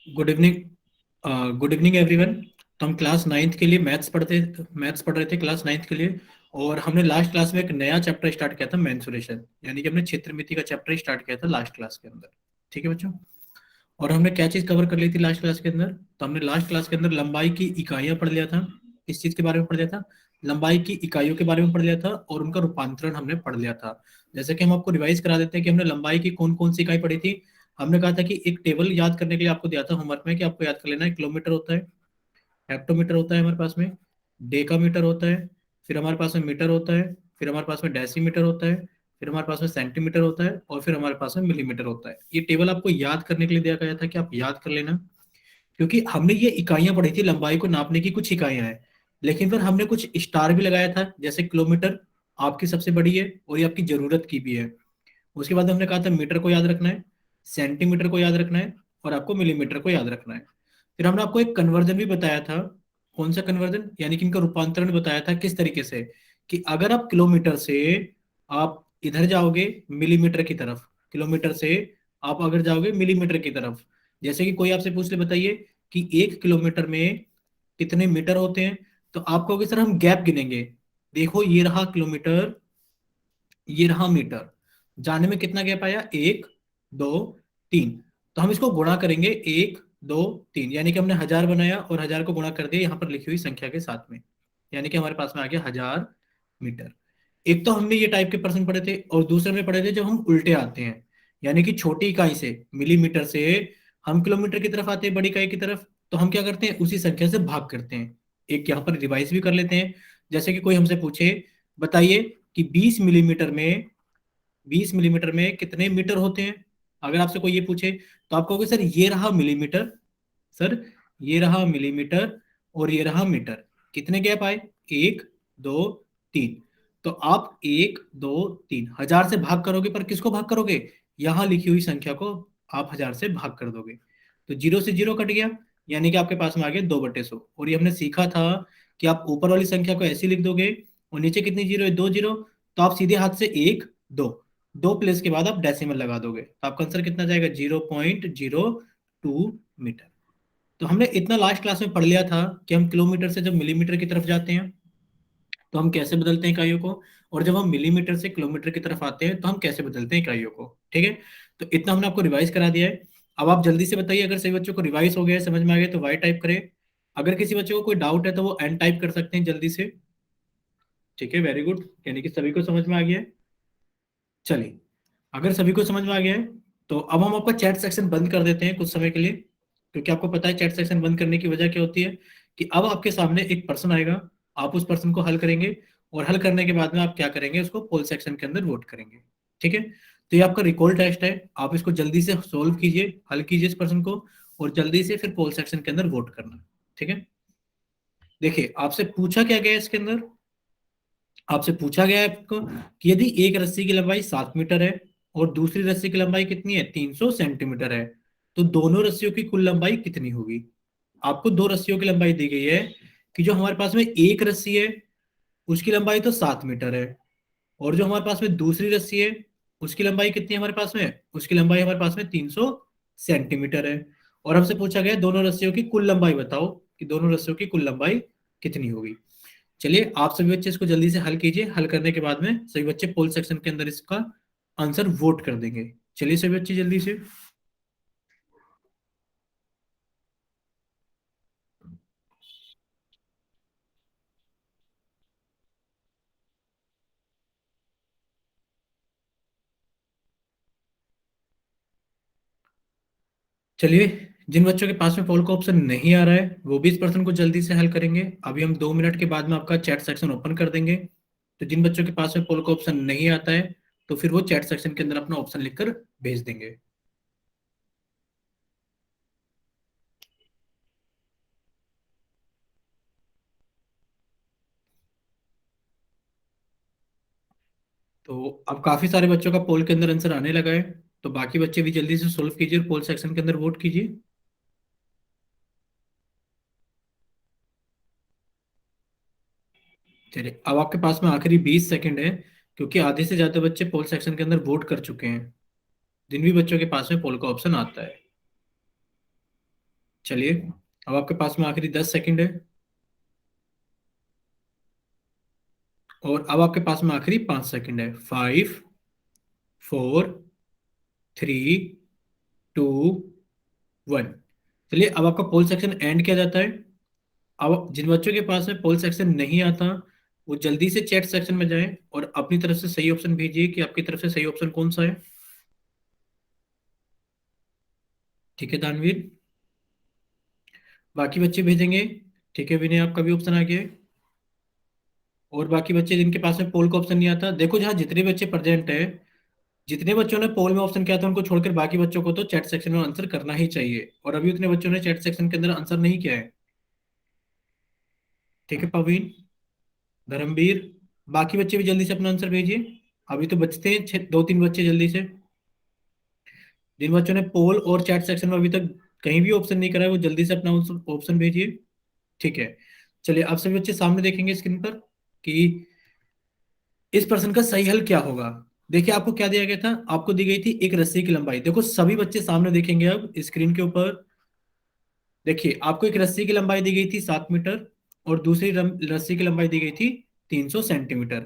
Good evening. Good evening everyone. तो हम class ninth के लिए मैथ्स पढ़ रहे थे क्लास नाइन्थ के लिए। और हमने लास्ट क्लास में एक नया चैप्टर स्टार्ट किया था, मेंसुरेशन, यानी कि हमने क्षेत्रमिति का चैप्टर स्टार्ट किया था लास्ट क्लास के अंदर। ठीक है बच्चों। और हमने क्या चीज़ कवर कर ली थी लास्ट क्लास के अंदर? तो हमने लास्ट क्लास के अंदर लंबाई की इकाइयां पढ़ लिया था। इस चीज़ के बारे में पढ़ लिया था, लंबाई की इकाइयों के बारे में पढ़ लिया था, और उनका रूपांतरण हमने पढ़ लिया था। जैसे कि हम आपको रिवाइज करा देते हैं कि हमने लंबाई की कौन कौन सी इकाई पढ़ी थी। हमने कहा था कि एक टेबल याद करने के लिए आपको दिया था होमवर्क में कि आपको याद कर लेना है, किलोमीटर होता है, हेक्टोमीटर होता है हमारे पास में, डेकामीटर होता है, फिर हमारे पास में मीटर होता है, फिर हमारे पास में डेसीमीटर होता है, फिर हमारे पास में सेंटीमीटर होता है, और फिर हमारे पास में मिलीमीटर होता है। ये टेबल आपको याद करने के लिए दिया गया था कि आप याद कर लेना। क्योंकि हमने ये इकाइयां पढ़ी थी, लंबाई को नापने की कुछ इकाइयां हैं, लेकिन फिर हमने कुछ स्टार भी लगाया था, जैसे किलोमीटर आपकी सबसे बड़ी है और ये आपकी जरूरत की भी है। उसके बाद हमने कहा था मीटर को याद रखना है, सेंटीमीटर को याद रखना है, और आपको मिलीमीटर को याद रखना है। फिर हमने आपको एक कन्वर्जन भी बताया था। कौन सा कन्वर्जन? यानी कि इनका रूपांतरण बताया था किस तरीके से, कि अगर आप किलोमीटर से आप इधर जाओगे मिलीमीटर की तरफ, किलोमीटर से आप अगर जाओगे मिलीमीटर की तरफ, जैसे कि कोई आपसे पूछ ले, बताइए कि 1 किलोमीटर में कितने मीटर होते हैं, तो आप कहोगे सर हम गैप गिनेंगे। देखो ये रहा किलोमीटर, ये रहा मीटर, जाने में कितना गैप आया? 1, 2, 3। तो हम इसको गुणा करेंगे, 1, 2, 3, यानी कि हमने 1000 बनाया और 1000 को गुणा कर दिया यहाँ पर लिखी हुई संख्या के साथ में, यानी कि हमारे पास में आ गया 1000 मीटर। एक तो हमने ये टाइप के प्रश्न पढ़े थे, और दूसरे में पढ़े थे जब हम उल्टे आते हैं, यानी कि छोटी इकाई से, मिलीमीटर से हम किलोमीटर की तरफ आते हैं, बड़ी इकाई की तरफ, तो हम क्या करते हैं? उसी संख्या से भाग करते हैं। एक यहाँ पर रिवाइज भी कर लेते हैं। जैसे कि कोई हमसे पूछे, बताइए कि 20 मिलीमीटर में कितने मीटर होते हैं। अगर आपसे कोई ये पूछे, तो आप कहोगे सर ये रहा मिलीमीटर, सर ये रहा मिलीमीटर, और ये रहा मीटर। कितने गैप आए? 1, 2, 3। तो आप 1, 2, 3 1000 से भाग करोगे, पर किसको भाग करोगे? यहां लिखी हुई संख्या को आप 1000 से भाग कर दोगे, तो जीरो से जीरो कट गया, यानी कि आपके पास में आ गया 2/100। और ये हमने सीखा था कि आप ऊपर वाली संख्या को ऐसे लिख दोगे, और नीचे कितनी जीरो है? 2 जीरो। तो आप सीधे हाथ से 1, 2 प्लेस के बाद आप डेसिमल लगा दोगे, तो आपका आंसर कितना जाएगा? 0.02 मीटर। तो हमने इतना लास्ट क्लास में पढ़ लिया था कि हम किलोमीटर से जब मिलीमीटर की तरफ जाते हैं तो हम कैसे बदलते हैं इकाइयों को, और जब हम मिलीमीटर से किलोमीटर की तरफ आते हैं तो हम कैसे बदलते हैं इकाइयों को। ठीक है। तो इतना हमने आपको रिवाइज करा दिया है। अब आप जल्दी से बताइए, अगर सभी बच्चों को रिवाइज हो गया है, समझ में आ गया, तो वाई टाइप करें। अगर किसी बच्चे को कोई डाउट है तो वो एन टाइप कर सकते हैं जल्दी से। ठीक है, वेरी गुड, यानी कि सभी को समझ में आ गया है। चलिए, अगर सभी को समझ में आ गया है, तो अब हम आपका चैट सेक्शन बंद कर देते हैं कुछ समय के लिए, क्योंकि आपको पता है चैट सेक्शन बंद करने की वजह क्या होती है, कि अब आपके सामने एक पर्सन आएगा, आप उस पर्सन को हल करेंगे, और हल करने के बाद में आप क्या करेंगे? उसको पोल सेक्शन के अंदर वोट करेंगे। ठीक है। तो ये आपका रिकॉल टेस्ट है, आप इसको जल्दी से सोल्व कीजिए, हल कीजिए इस पर्सन को, और जल्दी से फिर पोल सेक्शन के अंदर वोट करना। ठीक है। देखिए, आपसे पूछा क्या गया है इसके अंदर? आपसे पूछा गया है आपको कि यदि एक रस्सी की लंबाई 7 मीटर है और दूसरी रस्सी की लंबाई कितनी है? 300 सेंटीमीटर है, तो दोनों रस्सियों की कुल लंबाई कितनी होगी? आपको दो रस्सियों की लंबाई दी गई है, कि जो हमारे पास में एक रस्सी है उसकी लंबाई तो 7 मीटर है, और जो हमारे पास में दूसरी रस्सी है उसकी लंबाई कितनी है हमारे पास में? उसकी लंबाई हमारे पास में 300 सेंटीमीटर है। और हमसे पूछा गया दोनों रस्सियों की कुल लंबाई बताओ, कि दोनों रस्सियों की कुल लंबाई कितनी होगी। चलिए, आप सभी बच्चे इसको जल्दी से हल कीजिए, हल करने के बाद में सभी बच्चे पोल सेक्शन के अंदर इसका आंसर वोट कर देंगे। चलिए सभी बच्चे जल्दी से। चलिए, जिन बच्चों के पास में पोल का ऑप्शन नहीं आ रहा है वो भी इस पर्सन को जल्दी से हल करेंगे। अभी हम 2 मिनट के बाद में आपका चैट सेक्शन ओपन कर देंगे। तो जिन बच्चों के पास में पोल का ऑप्शन नहीं आता है, तो फिर वो चैट सेक्शन के अंदर अपना ऑप्शन लिखकर भेज देंगे। तो अब काफी सारे बच्चों का पोल के अंदर आंसर आने लगा है, तो बाकी बच्चे भी जल्दी से सोल्व कीजिए और पोल सेक्शन के अंदर वोट कीजिए। चलिए, अब आपके पास में आखिरी 20 सेकंड है, क्योंकि आधे से ज्यादा बच्चे पोल सेक्शन के अंदर वोट कर चुके हैं, जिन भी बच्चों के पास में पोल का ऑप्शन आता है। चलिए, अब आपके पास में आखिरी 10 सेकंड है, और अब आपके पास में आखिरी 5 सेकंड है। 5, 4, 3, 2, 1। चलिए, अब आपका पोल सेक्शन एंड किया जाता है। अब जिन बच्चों के पास में पोल सेक्शन नहीं आता, वो जल्दी से चैट सेक्शन में जाएं और अपनी तरफ से सही ऑप्शन भेजिए कि आपकी तरफ से सही ऑप्शन कौन सा है। ठीक है दानवीर, बाकी बच्चे भेजेंगे। ठीक है विनय, आपका भी ऑप्शन आ गया है। और बाकी बच्चे जिनके पास में पोल का ऑप्शन नहीं आता, देखो जहाँ जितने बच्चे प्रेजेंट है, जितने बच्चों ने पोल में ऑप्शन किया था उनको छोड़कर बाकी बच्चों को तो चैट सेक्शन में आंसर करना ही चाहिए, और अभी उतने बच्चों ने चैट सेक्शन के अंदर आंसर नहीं किया है। ठीक है पवीन, धर्मवीर, बाकी बच्चे भी जल्दी से अपना आंसर भेजिए। अभी तो बचते हैं 2-3 बच्चे, जल्दी से। जिन बच्चों ने पोल और चैट सेक्शन में अभी तक कहीं भी ऑप्शन नहीं करा है, वो जल्दी से अपना ऑप्शन भेजिए। ठीक है, चलिए आप सभी बच्चे सामने देखेंगे स्क्रीन पर कि इस प्रश्न का सही हल क्या होगा। देखिए, आपको क्या दिया गया था, आपको दी गई थी एक रस्सी की लंबाई। देखो सभी बच्चे सामने देखेंगे अब स्क्रीन के ऊपर। देखिए, आपको एक रस्सी की लंबाई दी गई थी 7 मीटर, और दूसरी रस्सी की लंबाई दी गई थी 300 सेंटीमीटर।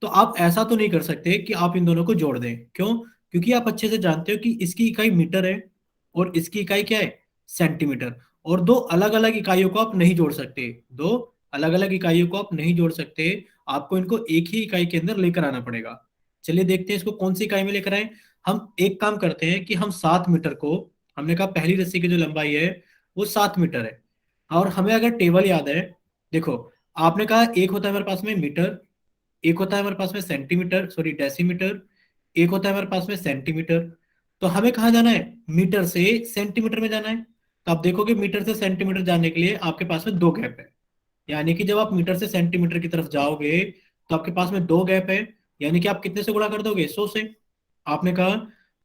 तो आप ऐसा तो नहीं कर सकते कि आप इन दोनों को जोड़ दें। क्यों? क्योंकि आप अच्छे से जानते हो कि इसकी इकाई मीटर है और इसकी इकाई क्या है, सेंटीमीटर। और दो अलग अलग इकाइयों को आप नहीं जोड़ सकते, दो अलग अलग इकाइयों को आप नहीं जोड़ सकते। आपको इनको एक ही इकाई के अंदर लेकर आना पड़ेगा। चलिए देखते हैं इसको कौन सी इकाई में लेकर आए। हम एक काम करते हैं कि हम 7 मीटर को, हमने कहा पहली रस्सी की जो लंबाई है वो 7 मीटर है, और हमें अगर टेबल याद है, देखो आपने कहा एक होता है हमारे पास में मीटर, एक होता है हमारे पास में सेंटीमीटर, सॉरी डेसीमीटर, एक होता है हमारे पास में सेंटीमीटर। तो हमें कहाँ जाना है, मीटर से सेंटीमीटर में जाना है। तो आप देखोगे मीटर से सेंटीमीटर जाने के लिए आपके पास में दो गैप है। यानी कि जब आप मीटर से सेंटीमीटर की तरफ जाओगे तो आपके पास में दो गैप है। यानी कि आप कितने से गुणा कर दोगे, 100 से। आपने कहा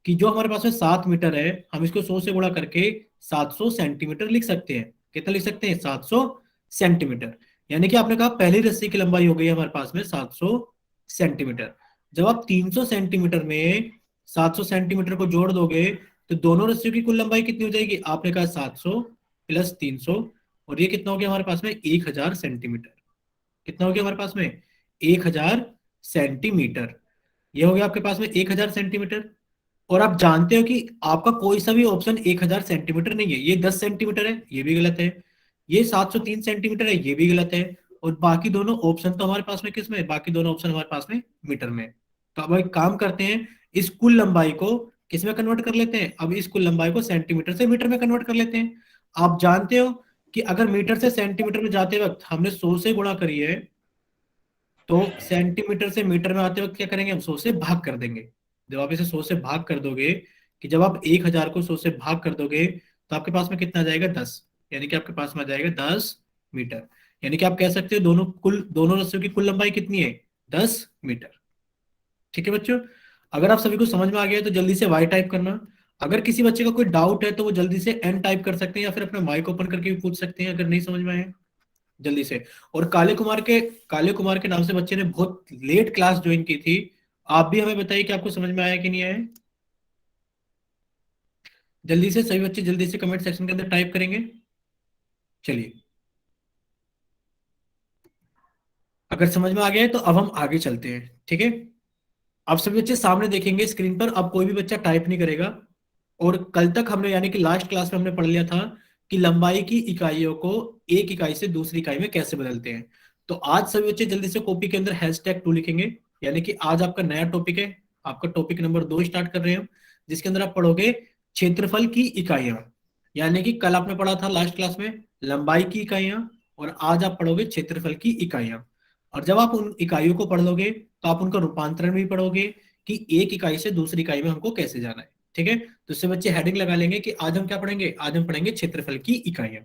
कि जो हमारे पास में 7 मीटर है, हम इसको 100 से गुणा करके 700 सेंटीमीटर लिख सकते हैं। कितना लिख सकते हैं, 700 सेंटीमीटर। यानी कि आपने कहा पहली रस्सी की लंबाई हो गई हमारे पास में 700 सेंटीमीटर। जब आप 300 सेंटीमीटर में 700 सेंटीमीटर को जोड़ दोगे तो दोनों रस्सियों की कुल लंबाई कितनी हो जाएगी, आपने कहा 700 + 300, और ये कितना हो गया हमारे पास में 1000 सेंटीमीटर। कितना हो गया हमारे पास में, 1000 सेंटीमीटर। ये हो गया आपके पास में 1000 सेंटीमीटर। और आप जानते हो कि आपका कोई सा भी ऑप्शन 1000 सेंटीमीटर नहीं है, ये 10 सेंटीमीटर है, ये भी गलत है। ये 703 सेंटीमीटर है, ये भी गलत है। और बाकी दोनों ऑप्शन तो हमारे पास में किस में, बाकी दोनों ऑप्शन हमारे पास में मीटर में। तो अब एक काम करते हैं, इस कुल लंबाई को किस में कन्वर्ट कर लेते हैं, अब इस कुल लंबाई को सेंटीमीटर से मीटर में कन्वर्ट कर लेते हैं। आप जानते हो कि अगर मीटर से सेंटीमीटर में जाते वक्त हमने 100 से गुणा करी है, तो सेंटीमीटर से मीटर में आते वक्त क्या करेंगे, हम 100 से भाग कर देंगे। जब आप इसे 100 से भाग कर दोगे, कि जब आप 1000 को 100 से भाग कर दोगे तो आपके पास में कितना आ जाएगा, 10। यानी कि आपके पास में आ जाएगा 10 मीटर। यानी कि आप कह सकते हो दोनों रस्सियों की कुल लंबाई कितनी है, 10 मीटर। ठीक है बच्चों, अगर आप सभी को समझ में आ गया है तो जल्दी से वाई टाइप करना। अगर किसी बच्चे का कोई डाउट है तो वो जल्दी से एन टाइप कर सकते हैं, या फिर अपना माइक ओपन करके भी पूछ सकते हैं अगर नहीं समझ में आए जल्दी से। और काले कुमार के नाम से बच्चे ने बहुत लेट क्लास ज्वाइन की थी। आप भी हमें बताइए कि आपको समझ में आया कि नहीं आया। जल्दी से सभी बच्चे जल्दी से कमेंट सेक्शन के अंदर टाइप करेंगे। चलिए, अगर समझ में आ गया है तो अब हम आगे चलते हैं। ठीक है, अब सभी बच्चे सामने देखेंगे स्क्रीन पर, अब कोई भी बच्चा टाइप नहीं करेगा। और कल तक हमने, यानी कि लास्ट क्लास में हमने पढ़ लिया था कि लंबाई की इकाइयों को एक इकाई से दूसरी इकाई में कैसे बदलते हैं। तो आज सभी बच्चे जल्दी से कॉपी के अंदर #2 लिखेंगे। यानी कि आज आपका नया टॉपिक है, आपका टॉपिक नंबर 2 स्टार्ट कर रहे हैं हम, जिसके अंदर आप पढ़ोगे क्षेत्रफल की इकाइयां। यानी कि कल आपने पढ़ा था लास्ट क्लास में लंबाई की इकाइयां, और आज आप पढ़ोगे क्षेत्रफल की इकाइयां। और जब आप उन इकाइयों को पढ़ लोगे तो आप उनका रूपांतरण भी पढ़ोगे कि एक इकाई से दूसरी इकाई में हमको कैसे जाना है। ठीक है, तो इससे बच्चे हेडिंग लगा लेंगे कि आज हम क्या पढ़ेंगे, आज हम पढ़ेंगे क्षेत्रफल की इकाइयां।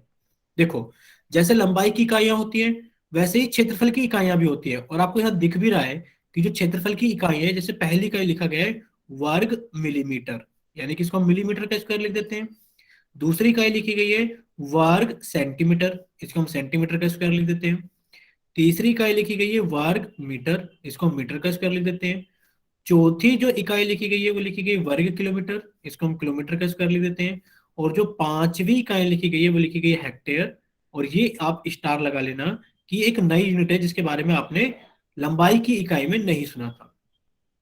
देखो, जैसे लंबाई की इकाइयां होती है वैसे ही क्षेत्रफल की इकाइयां भी होती है। और आपको यहाँ दिख भी रहा है कि जो क्षेत्रफल की इकाई है, जैसे पहली इकाई लिखा गया है वर्ग मिलीमीटर, यानी कि इसको हम मिलीमीटर का स्क्वायर लिख देते हैं। दूसरी इकाई लिखी गई है वर्ग सेंटीमीटर, इसको हम सेंटीमीटर का स्क्वायर लिख देते हैं। तीसरी इकाई लिखी गई है वर्ग मीटर, इसको हम मीटर का स्क्वायर लिख देते हैं। चौथी जो इकाई लिखी गई है वो लिखी गई वर्ग किलोमीटर, इसको हम किलोमीटर का स्क्वायर लिख देते हैं। और जो पांचवी इकाई लिखी गई है वो लिखी गई है हेक्टेयर। और ये आप स्टार लगा लेना कि एक नई यूनिट है जिसके बारे में आपने लंबाई की इकाई में नहीं सुना था।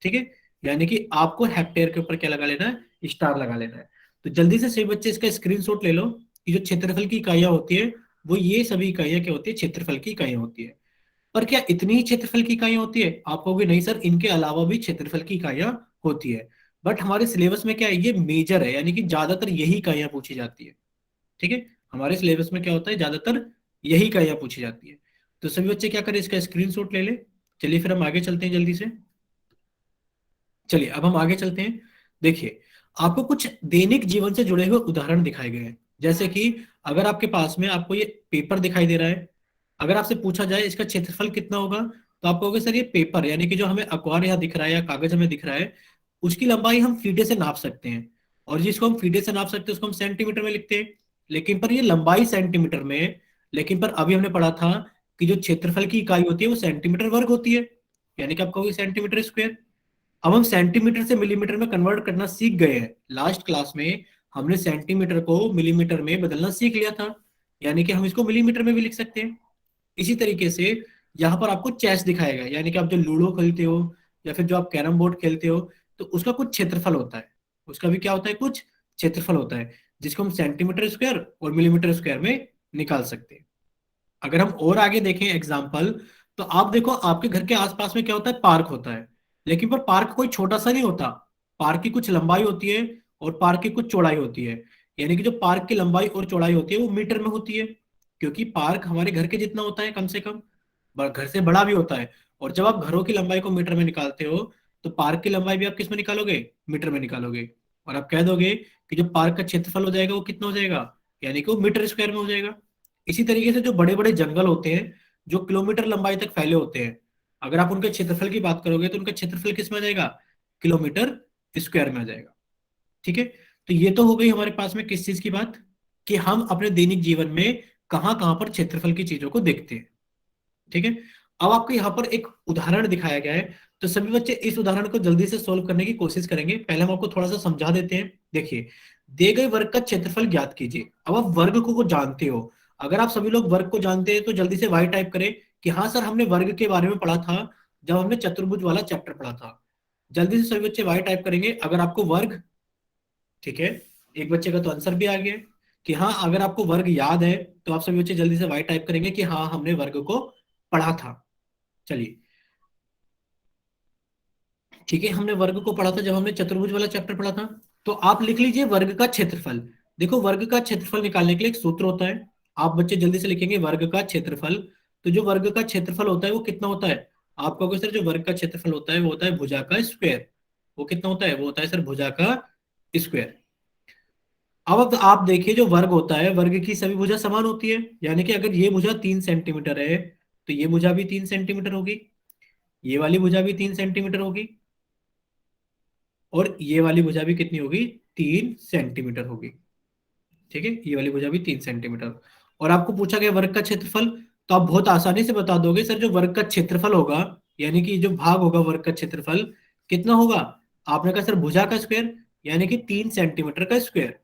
ठीक है, यानी कि आपको हेक्टेयर के ऊपर क्या लगा लेना है, स्टार लगा लेना है। तो जल्दी से सभी बच्चे इसका स्क्रीनशॉट ले लो कि जो क्षेत्रफल की इकाइयां होती है वो ये सभी इकाइयां क्या होती है, क्षेत्रफल की इकाइयां होती है। पर क्या इतनी ही क्षेत्रफल की इकाइयां होती है, आप कहोगे नहीं सर इनके अलावा भी क्षेत्रफल की इकाइयां होती है। बट हमारे सिलेबस में क्या है, ये मेजर है, यानी कि ज्यादातर यही इकाइयां पूछी जाती है। ठीक है, हमारे सिलेबस में क्या होता है, ज्यादातर यही इकाइयां पूछी जाती है। तो सभी बच्चे क्या करें, इसका स्क्रीनशॉट ले ले। चलिए फिर हम आगे चलते हैं जल्दी से। चलिए अब हम आगे चलते हैं। देखिए, आपको कुछ दैनिक जीवन से जुड़े हुए उदाहरण दिखाए गए हैं। जैसे कि अगर आपके पास में आपको ये पेपर दिखाई दे रहा है, अगर आपसे पूछा जाए इसका क्षेत्रफल कितना होगा, तो आप कहोगे सर ये पेपर यानी कि जो हमें अखबार यहाँ दिख रहा है या कागज हमें दिख रहा है, उसकी लंबाई हम फीटे से नाप सकते हैं। और जिसको हम फीटे से नाप सकते हैं उसको हम सेंटीमीटर में लिखते हैं। लेकिन पर ये लंबाई सेंटीमीटर में है। लेकिन पर अभी हमने पढ़ा था कि जो क्षेत्रफल की इकाई होती है वो सेंटीमीटर वर्ग होती है, यानी कि आप कहोगे सेंटीमीटर स्क्वायर। अब हम सेंटीमीटर से मिलीमीटर में कन्वर्ट करना सीख गए हैं। लास्ट क्लास में हमने सेंटीमीटर को मिलीमीटर में बदलना सीख लिया था, यानी कि हम इसको मिलीमीटर में भी लिख सकते हैं। इसी तरीके से यहाँ पर आपको चेस दिखाएगा, यानी कि आप जो लूडो खेलते हो या फिर जो आप कैरम बोर्ड खेलते हो, तो उसका कुछ क्षेत्रफल होता है। उसका भी क्या होता है, कुछ क्षेत्रफल होता है, जिसको हम सेंटीमीटर स्क्वायर और मिलीमीटर स्क्वायर में निकाल सकते हैं। अगर हम और आगे देखें एग्जाम्पल, तो आप देखो आपके घर के आसपास में क्या होता है, पार्क होता है। लेकिन पर पार्क कोई छोटा सा नहीं होता। पार्क की कुछ लंबाई होती है और पार्क की कुछ चौड़ाई होती है। यानी कि जो पार्क की लंबाई और चौड़ाई होती है वो मीटर में होती है, क्योंकि पार्क हमारे घर के जितना होता है कम से कम, घर से बड़ा भी होता है। और जब आप घरों की लंबाई को मीटर में निकालते हो, तो पार्क की लंबाई भी आप किस में निकालोगे, मीटर में निकालोगे। और आप कह दोगे कि जो पार्क का क्षेत्रफल हो जाएगा वो कितना हो जाएगा, यानी कि वो मीटर स्क्वायर में हो जाएगा। इसी तरीके से जो बड़े बड़े जंगल होते हैं जो किलोमीटर लंबाई तक फैले होते हैं, अगर आप उनके क्षेत्रफल की बात करोगे तो उनका क्षेत्रफल किस में आ जाएगा, किलोमीटर स्क्वायर में आ जाएगा। ठीक है, तो ये तो हो गई हमारे पास में किस चीज की बात, कि हम अपने दैनिक जीवन में कहां कहां पर क्षेत्रफल की चीजों को देखते हैं। ठीक है, अब आपको यहाँ पर एक उदाहरण दिखाया गया है। तो सभी बच्चे इस उदाहरण को जल्दी से सोल्व करने की कोशिश करेंगे। पहले हम आपको थोड़ा सा समझा देते हैं। देखिए, दिए गए वर्ग का क्षेत्रफल ज्ञात कीजिए। अब आप वर्ग को जानते हो, अगर आप सभी लोग वर्ग को जानते हैं तो जल्दी से वाई टाइप करें कि हाँ सर हमने वर्ग के बारे में पढ़ा था जब हमने चतुर्भुज वाला चैप्टर पढ़ा था। जल्दी से सभी बच्चे वाई टाइप करेंगे अगर आपको वर्ग, ठीक है, एक बच्चे का तो आंसर भी आ गया कि हाँ अगर आपको वर्ग याद है, तो आप सभी बच्चे जल्दी से वाई टाइप करेंगे कि हाँ हमने वर्ग को पढ़ा था। चलिए, ठीक है, हमने वर्ग को पढ़ा था जब हमने चतुर्भुज वाला चैप्टर पढ़ा था। तो आप लिख लीजिए वर्ग का क्षेत्रफल। देखो वर्ग का क्षेत्रफल निकालने के लिए एक सूत्र होता है। आप बच्चे जल्दी से लिखेंगे वर्ग का क्षेत्रफल। तो जो वर्ग का क्षेत्रफल होता है वो कितना होता है, आप कहोगे सर जो वर्ग का क्षेत्रफल होता है वो होता है भुजा का स्क्वायर। वो कितना होता है, वो होता है सर भुजा का स्क्वायर। अब आप देखिए जो वर्ग होता है, वर्ग की सभी भुजा समान होती है, यानी कि अगर ये भुजा 3 सेंटीमीटर है तो ये भुजा भी 3 सेंटीमीटर होगी, ये वाली भुजा भी 3 सेंटीमीटर होगी, और ये वाली भुजा भी कितनी होगी, 3 सेंटीमीटर होगी। ठीक है, ये वाली भुजा भी 3 सेंटीमीटर। और आपको पूछा गया वर्ग का क्षेत्रफल, तो आप बहुत आसानी से बता दोगे सर जो वर्ग का क्षेत्रफल होगा, यानी कि जो भाग होगा वर्ग का क्षेत्रफल कितना होगा। आपने कहा सर भुजा का स्क्वायर, यानी कि 3 सेंटीमीटर का स्क्वायर।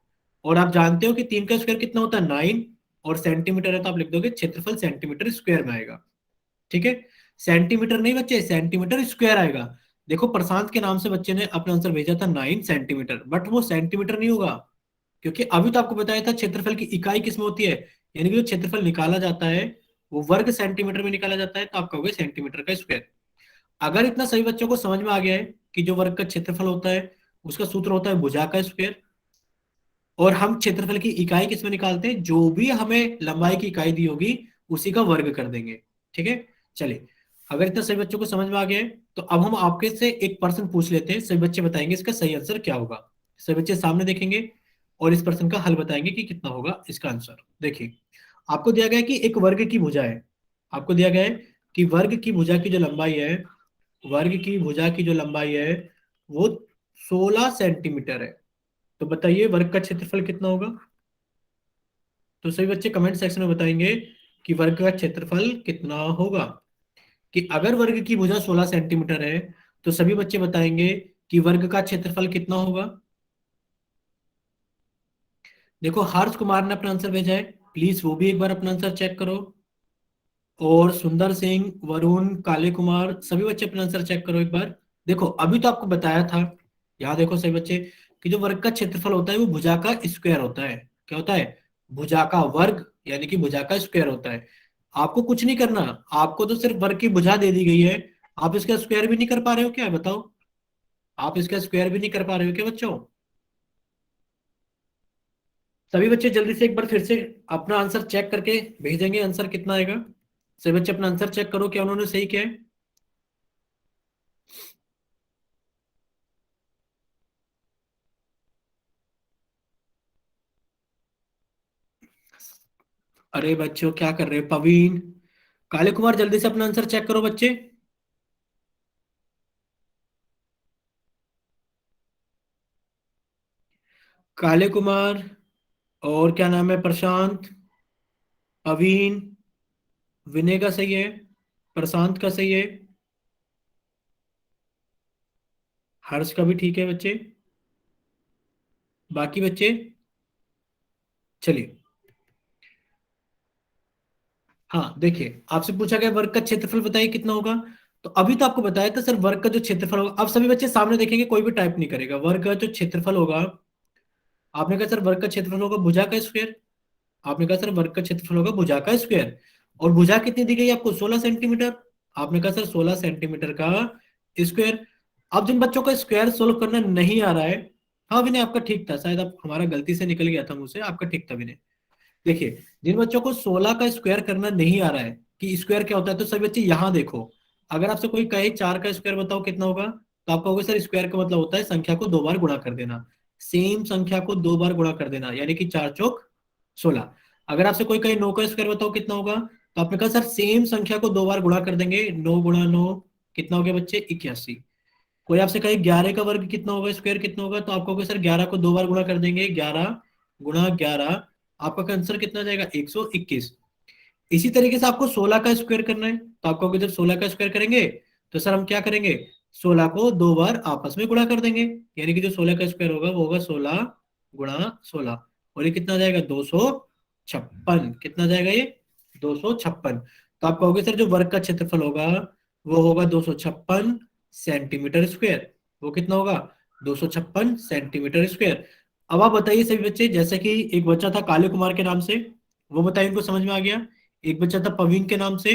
और आप जानते हो कि 3 का स्क्वायर कितना होता है, 9। और सेंटीमीटर है तो आप लिख दोगे क्षेत्रफल सेंटीमीटर स्क्वायर में आएगा। ठीक है, सेंटीमीटर नहीं बच्चे, सेंटीमीटर स्क्वायर आएगा। देखो प्रशांत के नाम से बच्चे ने अपना आंसर भेजा था 9 सेंटीमीटर, बट वो सेंटीमीटर नहीं होगा, क्योंकि अभी तो आपको बताया था क्षेत्रफल की इकाई किसमें होती है, यानी कि जो क्षेत्रफल निकाला जाता है वो वर्ग सेंटीमीटर में निकाला जाता है, तो आप कहोगे सेंटीमीटर का स्क्वायर। अगर इतना सभी बच्चों को समझ में आ गया है कि जो वर्ग का क्षेत्रफल होता है उसका सूत्र होता है भुजा का स्क्वायर, और हम क्षेत्रफल की इकाई किसमें निकालते हैं, जो भी हमें लंबाई की इकाई दी होगी उसी का वर्ग कर देंगे। ठीक है, चलिए, अगर इतना सभी बच्चों को समझ में आ गया है तो अब हम आपके से एक प्रश्न पूछ लेते हैं, सभी बच्चे बताएंगे इसका सही आंसर क्या होगा। सभी बच्चे सामने देखेंगे और इस प्रश्न का हल बताएंगे कि कितना होगा इसका आंसर। देखिए, आपको दिया गया है कि एक वर्ग की भुजा है। आपको दिया गया है कि वर्ग की भुजा की जो लंबाई है, वर्ग की भुजा की जो लंबाई है वो 16 सेंटीमीटर है। तो बताइए वर्ग का क्षेत्रफल कितना होगा। तो सभी बच्चे कमेंट सेक्शन में बताएंगे कि वर्ग का क्षेत्रफल कितना होगा। कि अगर वर्ग की भुजा 16 सेंटीमीटर है तो सभी बच्चे बताएंगे कि वर्ग का क्षेत्रफल कितना होगा। देखो हर्ष कुमार ने अपना आंसर भेजा है, प्लीज वो भी एक बार अपना आंसर चेक करो। और सुंदर सिंह, वरुण, काले कुमार, सभी बच्चे अपना आंसर चेक करो एक बार। देखो अभी तो आपको बताया था, यहाँ देखो सभी बच्चे, कि जो वर्ग का क्षेत्रफल होता है वो भुजा का स्क्वायर होता है। क्या होता है? भुजा का वर्ग, यानी कि भुजा का स्क्वायर होता है। आपको कुछ नहीं करना, आपको तो सिर्फ वर्ग की भुजा दे दी गई है। आप इसका स्क्वायर भी नहीं कर पा रहे हो क्या, बताओ? आप इसका स्क्वायर भी नहीं कर पा रहे हो क्या बच्चों? सभी बच्चे जल्दी से एक बार फिर से अपना आंसर चेक करके भेजेंगे, आंसर कितना आएगा। सभी बच्चे अपना आंसर चेक करो, क्या उन्होंने सही किया है। अरे बच्चों क्या कर रहे हो, पवीन, काले कुमार, जल्दी से अपना आंसर चेक करो बच्चे। काले कुमार, और क्या नाम है, प्रशांत, पवीन, विनय का सही है, प्रशांत का सही है, हर्ष का भी ठीक है बच्चे। बाकी बच्चे, चलिए। हाँ देखिए, आपसे पूछा गया वर्ग का क्षेत्रफल बताइए कितना होगा। तो अभी तो आपको बताया था सर वर्ग का जो क्षेत्रफल होगा, अब सभी बच्चे सामने देखेंगे, कोई भी टाइप नहीं करेगा। वर्ग का जो क्षेत्रफल होगा, आपने कहा सर वर्ग का क्षेत्रफल होगा भुजा का स्क्वायर। आपने कहा सर वर्ग का क्षेत्रफल होगा भुजा का स्क्वायर। और भुजा कितनी दी गई आपको, 16 सेंटीमीटर। आपने कहा सर 16 सेंटीमीटर का स्क्वायर। अब जिन बच्चों का स्क्वायर सोल्व करना नहीं आ रहा है, हाँ विनय आपका ठीक था, शायद आप हमारा गलती से निकल गया था मुझसे, आपका ठीक था विनय। देखिए जिन बच्चों को 16 का स्क्वायर करना नहीं आ रहा है कि स्क्वायर क्या होता है, तो सभी बच्चे यहाँ देखो। अगर आपसे कोई कहे 4 का स्क्वायर बताओ कितना होगा, तो आप कहोगे सर स्क्वायर का मतलब होता है संख्या को दो बार गुणा कर देना। सेम संख्या को दो बार गुणा कर देना, यानी कि 4 चौक 16। अगर आपसे कोई कहे 9 का स्क्वायर बताओ कितना होगा, तो आपने कहा सर सेम संख्या को दो बार गुणा कर देंगे, 9 गुणा 9 कितना हो गया बच्चे, 81। कोई आपसे कहे 11 का वर्ग कितना होगा, स्क्वायर कितना होगा, तो आप कहोगे सर 11 को दो बार गुणा कर देंगे, 11 गुणा 11, आपका आंसर कितना जाएगा, 121। इसी तरीके से आपको 16 का स्क्वायर करना है, तो आप कहोगे जब 16 का स्क्वायर करेंगे, तो सर हम क्या करेंगे, 16 को दो बार आपस में गुणा कर देंगे, यानी कि जो 16 का स्क्वायर होगा वो होगा 16 गुणा 16। और ये कितना जाएगा, 256। कितना जाएगा ये, 256। तो आप कहोगे सर जो वर्ग का क्षेत्रफल होगा वो होगा 256 सेंटीमीटर स्क्वायर। वो कितना होगा, 256 सेंटीमीटर स्क्वायर। अब आप बताइए सभी बच्चे, जैसे कि एक बच्चा था काले कुमार के नाम से, वो बताइए इनको समझ में आ गया। एक बच्चा था पवीन के नाम से,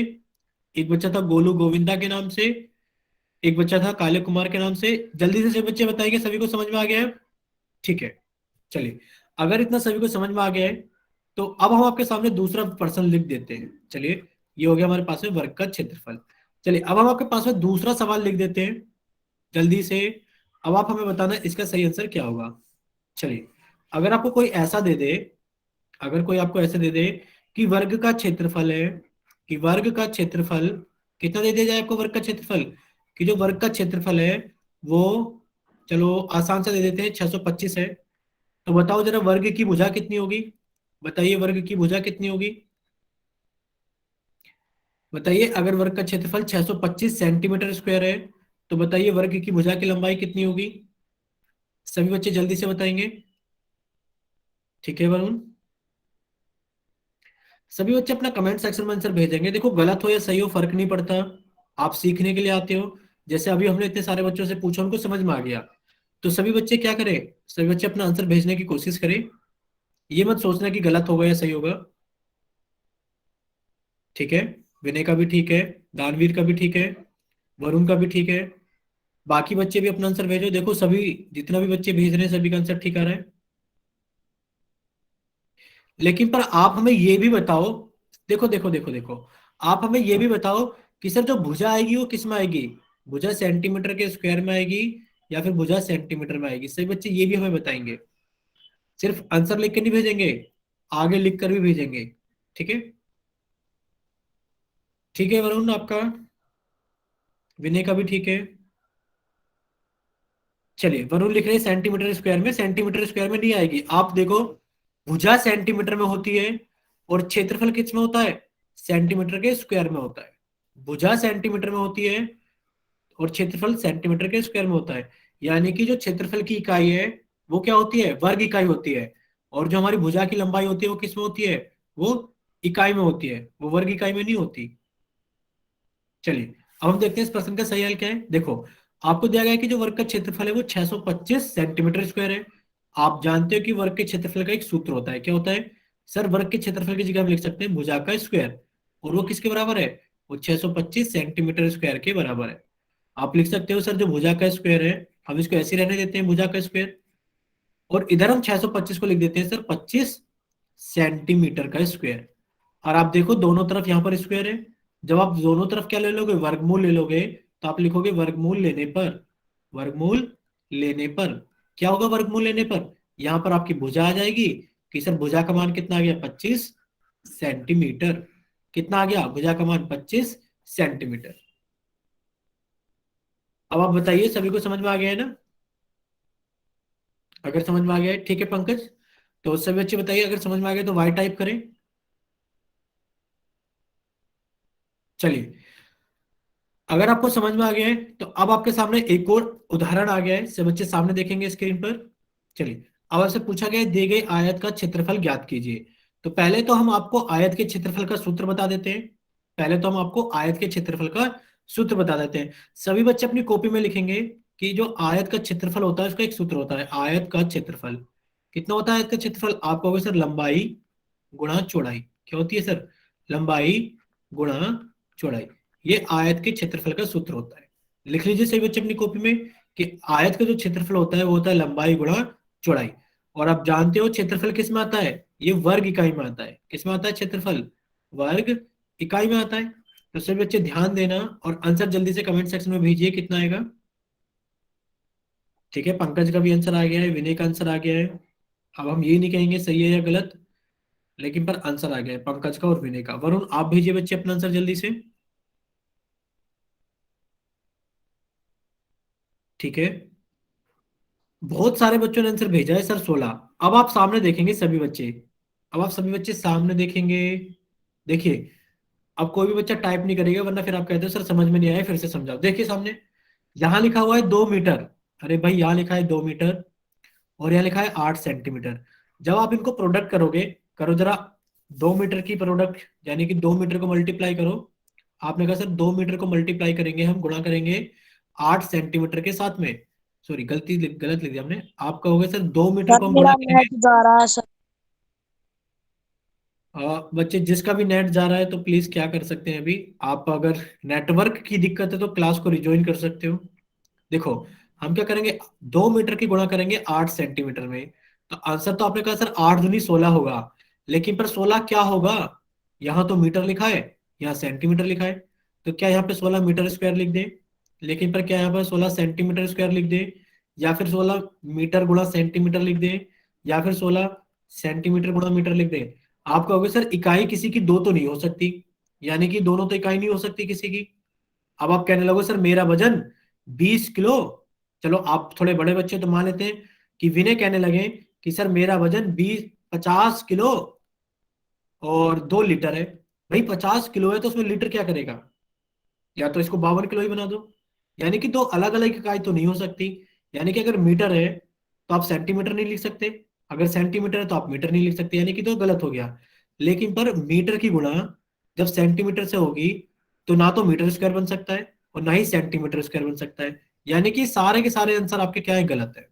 एक बच्चा था गोलू गोविंदा के नाम से, एक बच्चा था काले कुमार के नाम से। जल्दी से सभी बच्चे बताइए सभी को समझ में आ गया है। ठीक है, चलिए। अगर इतना सभी को समझ में आ गया है, तो अब हम आपके सामने दूसरा प्रश्न लिख देते हैं। चलिए, ये हो गया हमारे पास में वर्ग का क्षेत्रफल। चलिए अब हम आपके पास में दूसरा सवाल लिख देते हैं, जल्दी से। अब आप हमें बताना इसका सही आंसर क्या होगा। चलिए, अगर आपको कोई ऐसा दे दे, अगर कोई आपको ऐसे दे दे कि वर्ग का क्षेत्रफल है, कि वर्ग का क्षेत्रफल कितना दे दिया जाए आपको, वर्ग का क्षेत्रफल, कि जो वर्ग का क्षेत्रफल है वो, चलो आसान से दे देते हैं, 625 है। तो बताओ जरा वर्ग की भुजा कितनी होगी, बताइए वर्ग की भुजा कितनी होगी। बताइए अगर वर्ग का क्षेत्रफल 625 सेंटीमीटर स्क्वायर है, तो बताइए वर्ग की भुजा की लंबाई कितनी होगी। सभी बच्चे जल्दी से बताएंगे। ठीक है वरुण, सभी बच्चे अपना कमेंट सेक्शन में आंसर भेजेंगे। देखो गलत हो या सही हो फर्क नहीं पड़ता, आप सीखने के लिए आते हो। जैसे अभी हमने इतने सारे बच्चों से पूछा, उनको समझ में आ गया, तो सभी बच्चे क्या करें, सभी बच्चे अपना आंसर भेजने की कोशिश करें। ये मत सोचना कि गलत होगा या सही होगा। ठीक है, विनय का भी ठीक है, दानवीर का भी ठीक है, वरुण का भी ठीक है। बाकी बच्चे भी अपना आंसर भेजो, देखो सभी, जितना भी बच्चे भेज रहे हैं सभी का आंसर ठीक आ रहा है। लेकिन पर आप हमें ये भी बताओ, देखो देखो देखो देखो, आप हमें ये भी बताओ कि सर जो भुजा आएगी वो किस में आएगी, भुजा सेंटीमीटर के स्क्वायर में आएगी या फिर भुजा सेंटीमीटर में आएगी। सभी बच्चे ये भी हमें बताएंगे, सिर्फ आंसर लिख के नहीं भेजेंगे, आगे लिख कर भी भेजेंगे। ठीक है, ठीक है वरुण आपका, विनय का भी ठीक है। चलिए वरुण लिख रहे हैं सेंटीमीटर स्क्वायर में, सेंटीमीटर स्क्वायर में नहीं आएगी। आप देखो, भुजा सेंटीमीटर में होती है और क्षेत्रफल किस में होता है, सेंटीमीटर के स्क्वायर में होता है। भुजा सेंटीमीटर में होती है और क्षेत्रफल सेंटीमीटर के स्क्वायर में होता है। यानी कि जो क्षेत्रफल की इकाई है वो क्या होती है, वर्ग इकाई होती है। और जो हमारी भुजा की लंबाई होती है वो किस में होती है, वो इकाई में होती है, वो वर्ग इकाई में नहीं होती। चलिए अब हम देखते हैं इस प्रश्न का सही हल क्या है। देखो आपको दिया गया है कि जो वर्ग का क्षेत्रफल है वो 625 सेंटीमीटर स्क्वायर है। आप जानते हो कि वर्ग के क्षेत्रफल का एक सूत्र होता है, क्या होता है सर, वर्ग के क्षेत्रफल की जगह हम लिख सकते हैं भुजा का स्क्वायर, और वो किसके बराबर है, वो 625 सेंटीमीटर स्क्वायर के बराबर है। आप लिख सकते हो सर जो भुजा का स्क्वायर है, हम इसको ऐसे रहने देते हैं भुजा का स्क्वायर, और इधर हम 625 को लिख देते हैं सर 25 सेंटीमीटर का स्क्वायर। और आप देखो दोनों तरफ यहाँ पर स्क्वायर है, जब आप दोनों तरफ क्या ले लोगे, वर्गमूल ले लोगे, तो आप लिखोगे वर्गमूल लेने पर, वर्गमूल लेने पर क्या होगा, वर्गमूल लेने पर यहाँ पर आपकी भुजा आ जाएगी कि सर भुजा का मान कितना आ गया 25 सेंटीमीटर। कितना आ गया भुजा का मान 25 सेंटीमीटर। अब आप बताइए सभी को समझ में आ गया है ना, अगर समझ में आ गया है ठीक है पंकज, तो सभी बच्चे बताइए अगर समझ में आ गया तो वाई टाइप करें। चलिए अगर आपको समझ में आ गया है तो अब आपके सामने एक और उदाहरण आ गया है, सब बच्चे सामने देखेंगे स्क्रीन पर। चलिए अब आपसे पूछा गया है दिए गए आयत का क्षेत्रफल ज्ञात कीजिए। तो पहले तो हम आपको आयत के क्षेत्रफल का सूत्र बता देते हैं, पहले तो हम आपको आयत के क्षेत्रफल का सूत्र बता देते हैं। सभी बच्चे अपनी कॉपी में लिखेंगे कि जो आयत का क्षेत्रफल होता है उसका एक सूत्र होता है, आयत का क्षेत्रफल कितना होता है, आयत का क्षेत्रफल आप कहोगे सर लंबाई गुणा चौड़ाई, क्या होती है सर, लंबाई गुणा चौड़ाई, ये आयत के क्षेत्रफल का सूत्र होता है। लिख लीजिए सही बच्चे अपनी कॉपी में कि आयत का जो क्षेत्रफल होता है वो होता है लंबाई गुणा चौड़ाई। और आप जानते हो क्षेत्रफल किस में आता है, ये वर्ग इकाई में आता है, किस में आता है क्षेत्रफल, वर्ग इकाई में आता है। तो सभी बच्चे ध्यान देना और आंसर जल्दी से कमेंट सेक्शन में भेजिए कितना आएगा। ठीक है पंकज का भी आंसर आ गया है, विनय का आंसर आ गया है। अब हम ये नहीं कहेंगे सही है या गलत, लेकिन पर आंसर आ गया है पंकज का और विनय का। वरुण आप भेजिए बच्चे अपना आंसर जल्दी से। ठीक है बहुत सारे बच्चों ने आंसर भेजा है सर 16। अब आप सामने देखेंगे सभी बच्चे, अब आप सभी बच्चे सामने देखेंगे। देखिए अब कोई भी बच्चा टाइप नहीं करेगा वरना फिर आप कहते हो सर समझ में नहीं आया फिर से समझाओ। देखिए सामने यहाँ लिखा हुआ है 2 मीटर, अरे भाई यहाँ लिखा है 2 मीटर और यहाँ लिखा है 8 सेंटीमीटर। जब आप इनको प्रोडक्ट करोगे, करो जरा, 2 मीटर की प्रोडक्ट यानी कि 2 मीटर को मल्टीप्लाई करो। आपने कहा सर 2 मीटर को मल्टीप्लाई करेंगे हम, गुणा करेंगे 8 सेंटीमीटर के साथ में, सॉरी गलत लिख दिया हमने, आप कहोगे सर 2 मीटर सर को हम गुणा मेरा करेंगे। नेट जा रहा है सर। बच्चे जिसका भी नेट जा रहा है तो प्लीज क्या कर सकते हैं अभी, आप अगर नेटवर्क की दिक्कत है तो क्लास को रिज्वाइन कर सकते हो। देखो हम क्या करेंगे, 2 मीटर की गुणा करेंगे 8 सेंटीमीटर में, तो आंसर तो आपने कहा सर 8 दूनी 16 होगा, लेकिन पर 16 क्या होगा, यहाँ तो मीटर लिखा है यहाँ सेंटीमीटर लिखा है, तो क्या यहाँ पे 16 मीटर स्क्वायर लिख दें, लेकिन पर क्या यहाँ पर 16 सेंटीमीटर स्क्वायर लिख दें, या फिर 16 मीटर गुणा सेंटीमीटर लिख दें, या फिर 16 सेंटीमीटर गुणा मीटर लिख दें। आप कहोगे सर इकाई किसी की दो तो नहीं हो सकती, यानी कि दोनों तो इकाई नहीं हो सकती किसी की। अब आप कहने लगो सर मेरा वजन 20 किलो, चलो आप थोड़े बड़े बच्चे तो मान लेते हैं कि विनय कहने लगे कि सर मेरा वजन 50 किलो और 2 लीटर है। भाई 50 किलो है तो उसमें लीटर क्या करेगा, या तो इसको 52 किलो ही बना दो। यानी कि दो अलग अलग इकाई तो नहीं हो सकती, यानी कि अगर मीटर है तो आप सेंटीमीटर नहीं लिख सकते, अगर सेंटीमीटर है तो आप मीटर नहीं लिख सकते, यानी कि तो गलत हो गया। लेकिन पर मीटर की गुणा जब सेंटीमीटर से होगी तो ना तो मीटर स्क्वायर बन सकता है और ना ही सेंटीमीटर स्क्वायर बन सकता है, यानी कि सारे के सारे आंसर आपके क्या है, गलत है।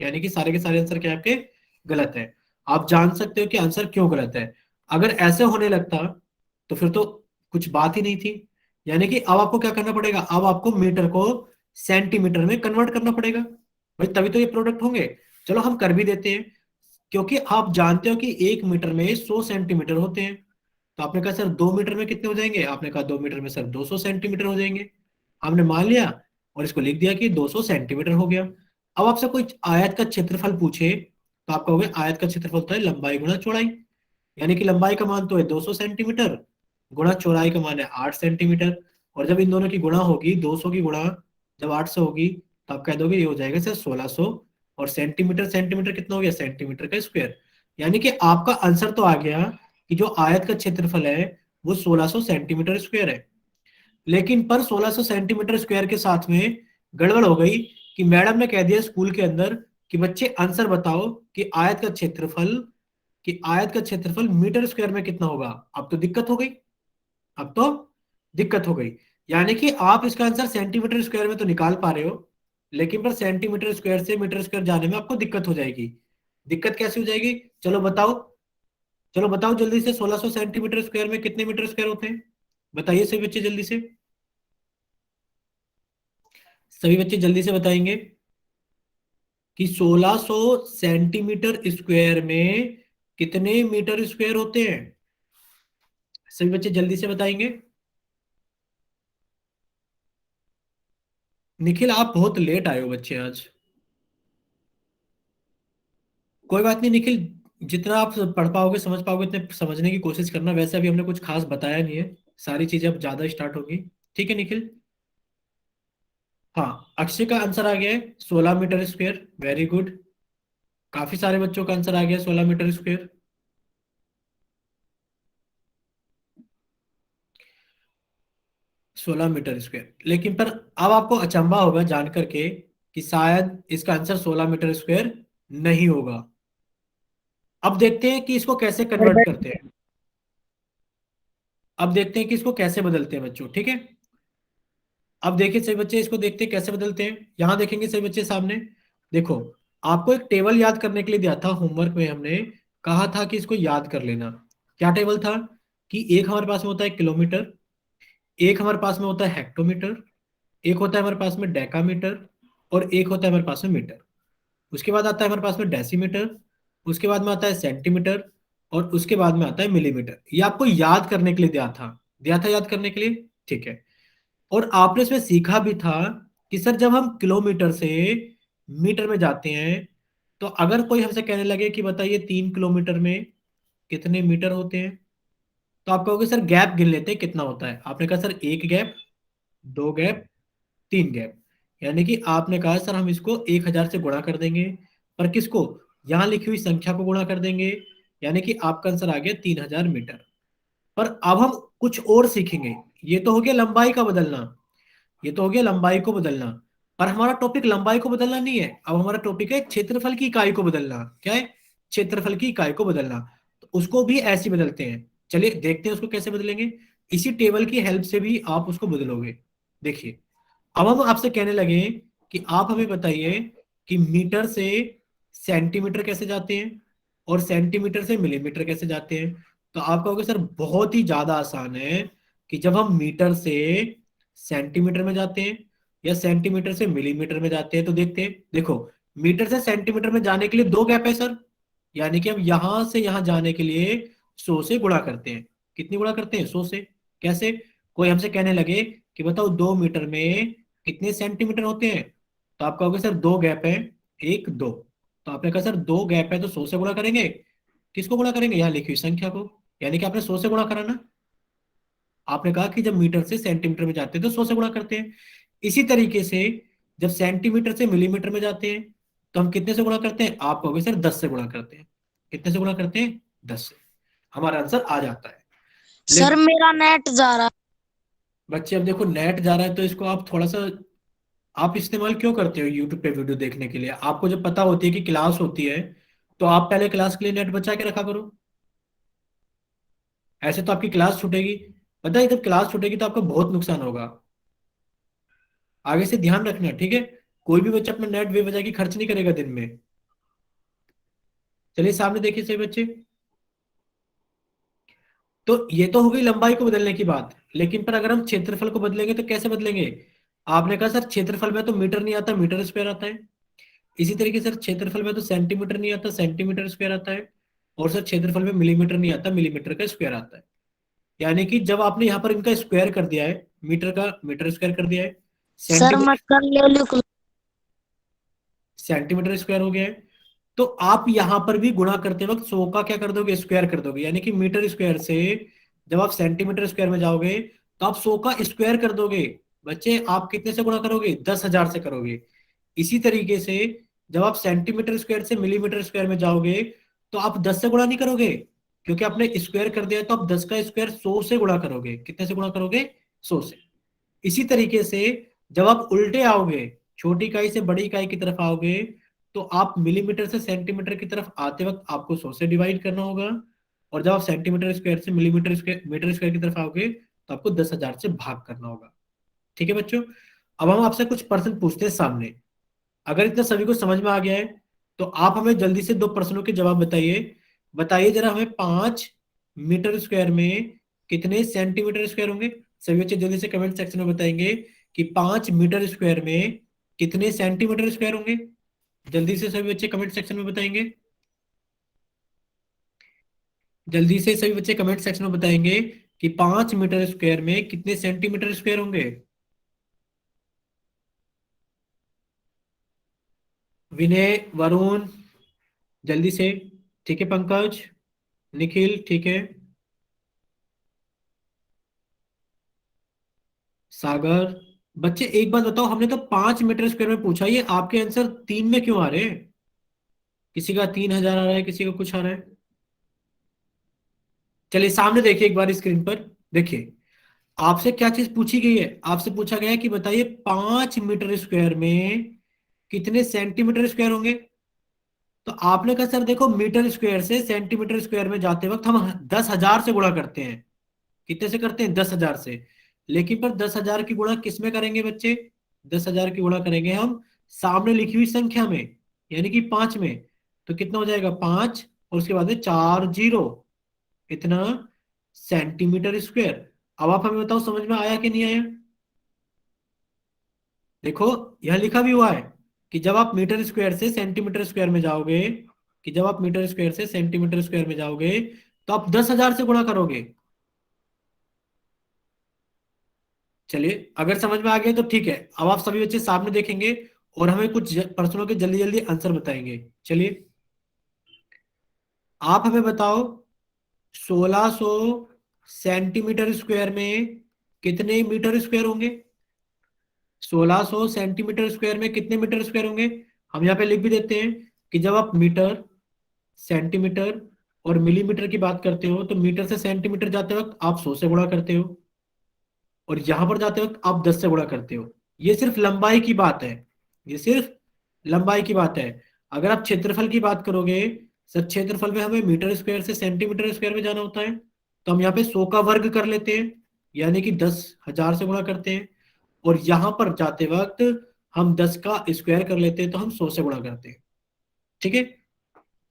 यानी कि सारे के सारे आंसर क्या है आपके, गलत है। आप जान सकते हो कि आंसर क्यों गलत है। अगर ऐसे होने लगता तो फिर तो कुछ बात ही नहीं थी। यानी कि अब आपको क्या करना पड़ेगा, अब आपको मीटर को सेंटीमीटर में कन्वर्ट करना पड़ेगा, भाई तभी तो ये प्रोडक्ट होंगे। चलो हम कर भी देते हैं, क्योंकि आप जानते हो कि 1 मीटर में 100 सेंटीमीटर होते हैं। तो आपने कहा सर 2 मीटर में कितने हो जाएंगे, आपने कहा 2 मीटर में सर 200 सेंटीमीटर हो जाएंगे। हमने मान लिया और इसको लिख दिया कि 200 सेंटीमीटर हो गया। अब आपसे कोई आयत का क्षेत्रफल पूछे तो आप कहोगे आयत का क्षेत्रफल होता है लंबाई गुणा चौड़ाई, यानी कि लंबाई का मान तो है 200 सेंटीमीटर, गुणा चौड़ाई का मान है 8 सेंटीमीटर। और जब इन दोनों की गुणा होगी 200 की गुणा जब 8 से होगी तो आप कह दोगे ये हो जाएगा सर 1600। और सेंटीमीटर सेंटीमीटर कितना हो गया, सेंटीमीटर का स्क्वायर। यानी कि आपका आंसर तो आ गया कि जो आयत का क्षेत्रफल है वो 1600 सेंटीमीटर स्क्वायर है। लेकिन पर 1600 सेंटीमीटर स्क्वायर के साथ में गड़बड़ हो गई कि मैडम ने कह दिया स्कूल के अंदर कि बच्चे आंसर बताओ कि आयत का क्षेत्रफल मीटर स्क्वायर में कितना होगा। अब तो दिक्कत हो गई, अब तो दिक्कत हो गई। यानी कि आप इसका आंसर सेंटीमीटर स्क्वायर में तो निकाल पा रहे हो, लेकिन पर सेंटीमीटर स्क्वायर से मीटर स्क्वायर जाने में आपको दिक्कत हो जाएगी। दिक्कत कैसे हो जाएगी, चलो बताओ, चलो बताओ जल्दी से, 1600 सेंटीमीटर स्क्वायर में कितने मीटर स्क्वायर होते हैं, बताइए सभी बच्चे जल्दी से, सभी बच्चे जल्दी से बताएंगे कि 1600 सेंटीमीटर स्क्वायर में कितने मीटर स्क्वायर होते हैं। सभी बच्चे जल्दी से बताएंगे। निखिल आप बहुत लेट आए हो बच्चे आज। कोई बात नहीं निखिल, जितना आप पढ़ पाओगे समझ पाओगे उतने समझने की कोशिश करना। वैसे अभी हमने कुछ खास बताया नहीं है, सारी चीजें अब ज्यादा स्टार्ट होगी। ठीक है निखिल। हाँ, अक्षय का आंसर आ गया है 16 मीटर स्क्वायर, वेरी गुड। काफी सारे बच्चों का आंसर आ गया 16 मीटर स्क्वायर। 16 मीटर स्क्वायर, लेकिन पर अब आपको अचंभा होगा जान करके कि शायद इसका आंसर 16 मीटर स्क्वायर नहीं होगा। अब देखते हैं कि इसको कैसे कन्वर्ट करते हैं, अब देखते हैं कि इसको कैसे बदलते हैं बच्चों, ठीक है। अब देखिए सभी बच्चे, इसको देखते हैं कैसे बदलते हैं। यहां देखेंगे सभी बच्चे सामने, देखो आपको एक टेबल याद करने के लिए दिया था होमवर्क में, हमने कहा था कि इसको याद कर लेना। क्या टेबल था कि एक हमारे पास में होता है किलोमीटर, एक हमारे पास में होता है हेक्टोमीटर, एक होता है हमारे पास में डेकामीटर, और एक होता है हमारे पास में मीटर। उसके बाद आता है हमारे पास में डेसीमीटर, उसके बाद में आता है सेंटीमीटर, और उसके बाद में आता है मिलीमीटर। ये आपको याद करने के लिए दिया था याद करने के लिए, ठीक है। और आपने इसमें सीखा भी था कि सर जब हम किलोमीटर से मीटर में जाते हैं, तो अगर कोई हमसे कहने लगे कि बताइए 3 किलोमीटर में कितने मीटर होते हैं, तो आप कहोगे सर गैप गिन लेते हैं कितना होता है। आपने कहा सर एक गैप, दो गैप, तीन गैप। यानी कि आपने कहा सर हम इसको 1000 से गुणा कर देंगे, पर किसको, यहां लिखी हुई संख्या को गुणा कर देंगे। यानी कि आपका आंसर आ गया 3000 मीटर। पर अब हम कुछ और सीखेंगे। ये तो हो गया लंबाई का बदलना, ये तो हो गया लंबाई को बदलना। पर हमारा टॉपिक लंबाई को बदलना नहीं है, अब हमारा टॉपिक है क्षेत्रफल की इकाई को बदलना। क्या है, क्षेत्रफल की इकाई को बदलना। तो उसको भी ऐसे ही बदलते हैं। चलिए देखते हैं उसको कैसे बदलेंगे। इसी टेबल की हेल्प से भी आप उसको बदलोगे। देखिए, अब हम आपसे कहने लगे कि आप हमें बताइए कि मीटर से सेंटीमीटर कैसे जाते हैं, और सेंटीमीटर से मिलीमीटर कैसे जाते हैं। तो आप कहोगे सर बहुत ही ज्यादा आसान है कि जब हम मीटर से सेंटीमीटर में जाते हैं या सेंटीमीटर से मिलीमीटर में जाते हैं, तो देखते हैं, देखो मीटर से सेंटीमीटर में जाने के लिए दो गैप है सर। यानी कि हम यहां से यहां जाने के लिए 100 से गुणा करते हैं। कितनी गुणा करते हैं, 100 से। कैसे, कोई हमसे कहने लगे कि बताओ 2 मीटर में कितने सेंटीमीटर होते हैं, तो आप कहोगे सर दो गैप है, एक दो। तो आपने कहा सर दो गैप है तो 100 से गुणा करेंगे। किसको गुणा करेंगे, यहाँ लिखी हुई संख्या को। यानी कि आपने 100 से गुणा करा ना। आपने कहा कि जब मीटर से सेंटीमीटर में जाते हैं तो 100 से गुणा करते हैं। इसी तरीके से जब सेंटीमीटर से मिलीमीटर में जाते हैं, तो हम कितने से गुणा करते हैं, आप कहोगे सर 10 से गुणा करते हैं। कितने से गुणा करते हैं, 10 से। हमारा आंसर आ जाता है। सर लेकिन मेरा नेट जा रहा। बच्चे अब देखो नेट जा रहा है, तो इसको आप थोड़ा सा, आप इस्तेमाल क्यों करते हो यूट्यूब पे वीडियो देखने के लिए। आपको जब पता होती है कि क्लास होती है, तो आप पहले क्लास के लिए नेट बचा के रखा करो। ऐसे तो आपकी क्लास छूटेगी, पता है जब क्लास छूटेगी तो आपको बहुत नुकसान होगा। आगे से ध्यान रखना, ठीक है। कोई भी बच्चा अपना नेट बेवजह की खर्च नहीं करेगा दिन में। चलिए सामने देखिए सही बच्चे। तो ये तो हो गई लंबाई को बदलने की बात, लेकिन पर अगर हम क्षेत्रफल को बदलेंगे तो कैसे बदलेंगे। आपने कहा सर क्षेत्रफल में तो मीटर नहीं आता, मीटर स्क्वायर आता है। इसी तरीके से सर क्षेत्रफल में तो सेंटीमीटर नहीं आता, सेंटीमीटर स्क्वायर आता है। और सर क्षेत्रफल में मिलीमीटर नहीं आता, मिलीमीटर का स्क्वायर आता है। यानी कि जब आपने यहाँ पर इनका स्क्वायर कर दिया है, मीटर का मीटर स्क्वायर कर दिया है, सर मैं सेंटीमीटर कर ले लूँ। सेंटीमीटर स्क्वायर हो गया है, तो आप यहां पर भी गुणा करते वक्त 100 का क्या कर दोगे, स्क्वायर कर दोगे। यानी कि मीटर स्क्वायर से जब आप सेंटीमीटर स्क्वायर में जाओगे, तो आप 100 का स्क्वायर कर दोगे। बच्चे आप कितने से गुणा करोगे, 10,000 से करोगे। इसी तरीके से जब आप सेंटीमीटर स्क्वायर से मिलीमीटर स्क्वायर में जाओगे, तो आप 10 से गुणा नहीं करोगे, क्योंकि आपने स्क्वायर कर दिया है, तो आप 10 का स्क्वायर 100 से गुणा करोगे। कितने से गुणा करोगे, 100 से। इसी तरीके से जब आप उल्टे आओगे, छोटी इकाई से बड़ी इकाई की तरफ आओगे, तो आप मिलीमीटर से सेंटीमीटर की तरफ आते वक्त आपको 100 से डिवाइड करना होगा, और जब आप सेंटीमीटर स्क्वायर से मिलीमीटर स्क्वायर मीटर स्क्वायर की तरफ आओगे तो आपको 10,000 से भाग करना होगा। ठीक है बच्चों, अब हम आपसे कुछ प्रश्न पूछते हैं सामने। अगर इतना सभी को समझ में आ गया है तो आप हमें जल्दी से 2 प्रश्नों के जवाब बताइए। बताइए जरा हमें, 5 मीटर स्क्वायर में कितने सेंटीमीटर स्क्वायर होंगे? सभी बच्चे जल्दी से कमेंट सेक्शन में बताएंगे कि 5 मीटर स्क्वायर में कितने सेंटीमीटर स्क्वायर होंगे। जल्दी से सभी बच्चे कमेंट सेक्शन में बताएंगे। जल्दी से सभी बच्चे कमेंट सेक्शन में बताएंगे कि 5 मीटर स्क्वायर में कितने सेंटीमीटर स्क्वायर होंगे। विनय, वरुण, जल्दी से। ठीक है पंकज, निखिल, ठीक है, सागर। बच्चे एक बात बताओ, हमने तो 5 मीटर स्क्वायर में पूछा, ये आपके आंसर 3 में क्यों आ रहे हैं? किसी का 3,000 आ रहा है, किसी का कुछ आ रहा है। चलिए सामने देखिए एक बार स्क्रीन पर। देखिए आपसे क्या चीज पूछी गई है, आपसे पूछा गया है कि बताइए 5 मीटर स्क्वायर में कितने सेंटीमीटर स्क्वायर होंगे। तो आपने कहा सर देखो, मीटर स्क्वायर से सेंटीमीटर स्क्वायर में जाते वक्त हम 10,000 से गुणा करते हैं। कितने से करते हैं? 10,000 से। लेकिन पर 10,000 की गुणा किस में करेंगे बच्चे? 10,000 की गुणा करेंगे हम सामने लिखी हुई संख्या में, यानी कि 5 में। तो कितना हो जाएगा? 5 और उसके बाद में 4 जीरो, इतना सेंटीमीटर स्क्वायर। अब आप हमें बताओ समझ में आया कि नहीं आया? देखो यह लिखा भी हुआ है कि जब आप मीटर स्क्वायर से सेंटीमीटर स्क्वायर में जाओगे, कि जब आप मीटर स्क्वायर से सेंटीमीटर स्क्वायर में जाओगे तो आप 10,000 से गुणा करोगे। चलिए अगर समझ में आ गया तो ठीक है, अब आप सभी बच्चे सामने देखेंगे और हमें कुछ प्रश्नों के जल्दी जल्दी आंसर बताएंगे। चलिए आप हमें बताओ, 1600 सेंटीमीटर स्क्वायर में कितने मीटर स्क्वायर होंगे? 1600 सेंटीमीटर स्क्वायर में कितने मीटर स्क्वायर होंगे? हम यहाँ पे लिख भी देते हैं कि जब आप मीटर, सेंटीमीटर और मिलीमीटर की बात करते हो तो मीटर से सेंटीमीटर जाते वक्त आप 100 से गुणा करते हो, और यहां पर जाते वक्त आप 10 से गुणा करते हो। ये सिर्फ लंबाई की बात है, ये सिर्फ लंबाई की बात है। अगर आप क्षेत्रफल की बात करोगे, सर क्षेत्रफल में हमें मीटर स्क्वायर से सेंटीमीटर स्क्वायर में जाना होता है, तो हम यहाँ पे 100 का वर्ग कर लेते हैं, यानी कि 10,000 से गुणा करते हैं। और यहां पर जाते वक्त हम 10 का स्क्वायर कर लेते हैं, तो हम 100 से गुणा करते हैं। ठीक है,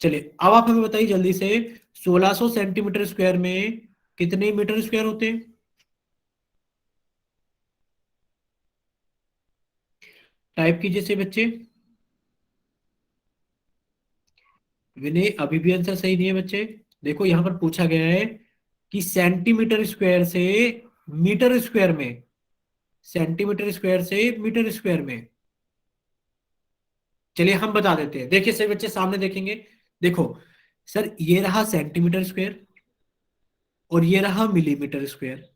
चलिए अब आप हमें बताइए जल्दी से, 1600 सेंटीमीटर स्क्वायर में कितने मीटर स्क्वायर होते हैं? टाइप कीजिए से बच्चे। विनय अभी भी आंसर सही नहीं है बच्चे। देखो यहां पर पूछा गया है कि सेंटीमीटर स्क्वायर से मीटर स्क्वायर में, सेंटीमीटर स्क्वायर से मीटर स्क्वायर में। चलिए हम बता देते हैं, देखिए सभी बच्चे सामने देखेंगे। देखो सर, ये रहा सेंटीमीटर स्क्वायर और ये रहा मिलीमीटर स्क्वायर।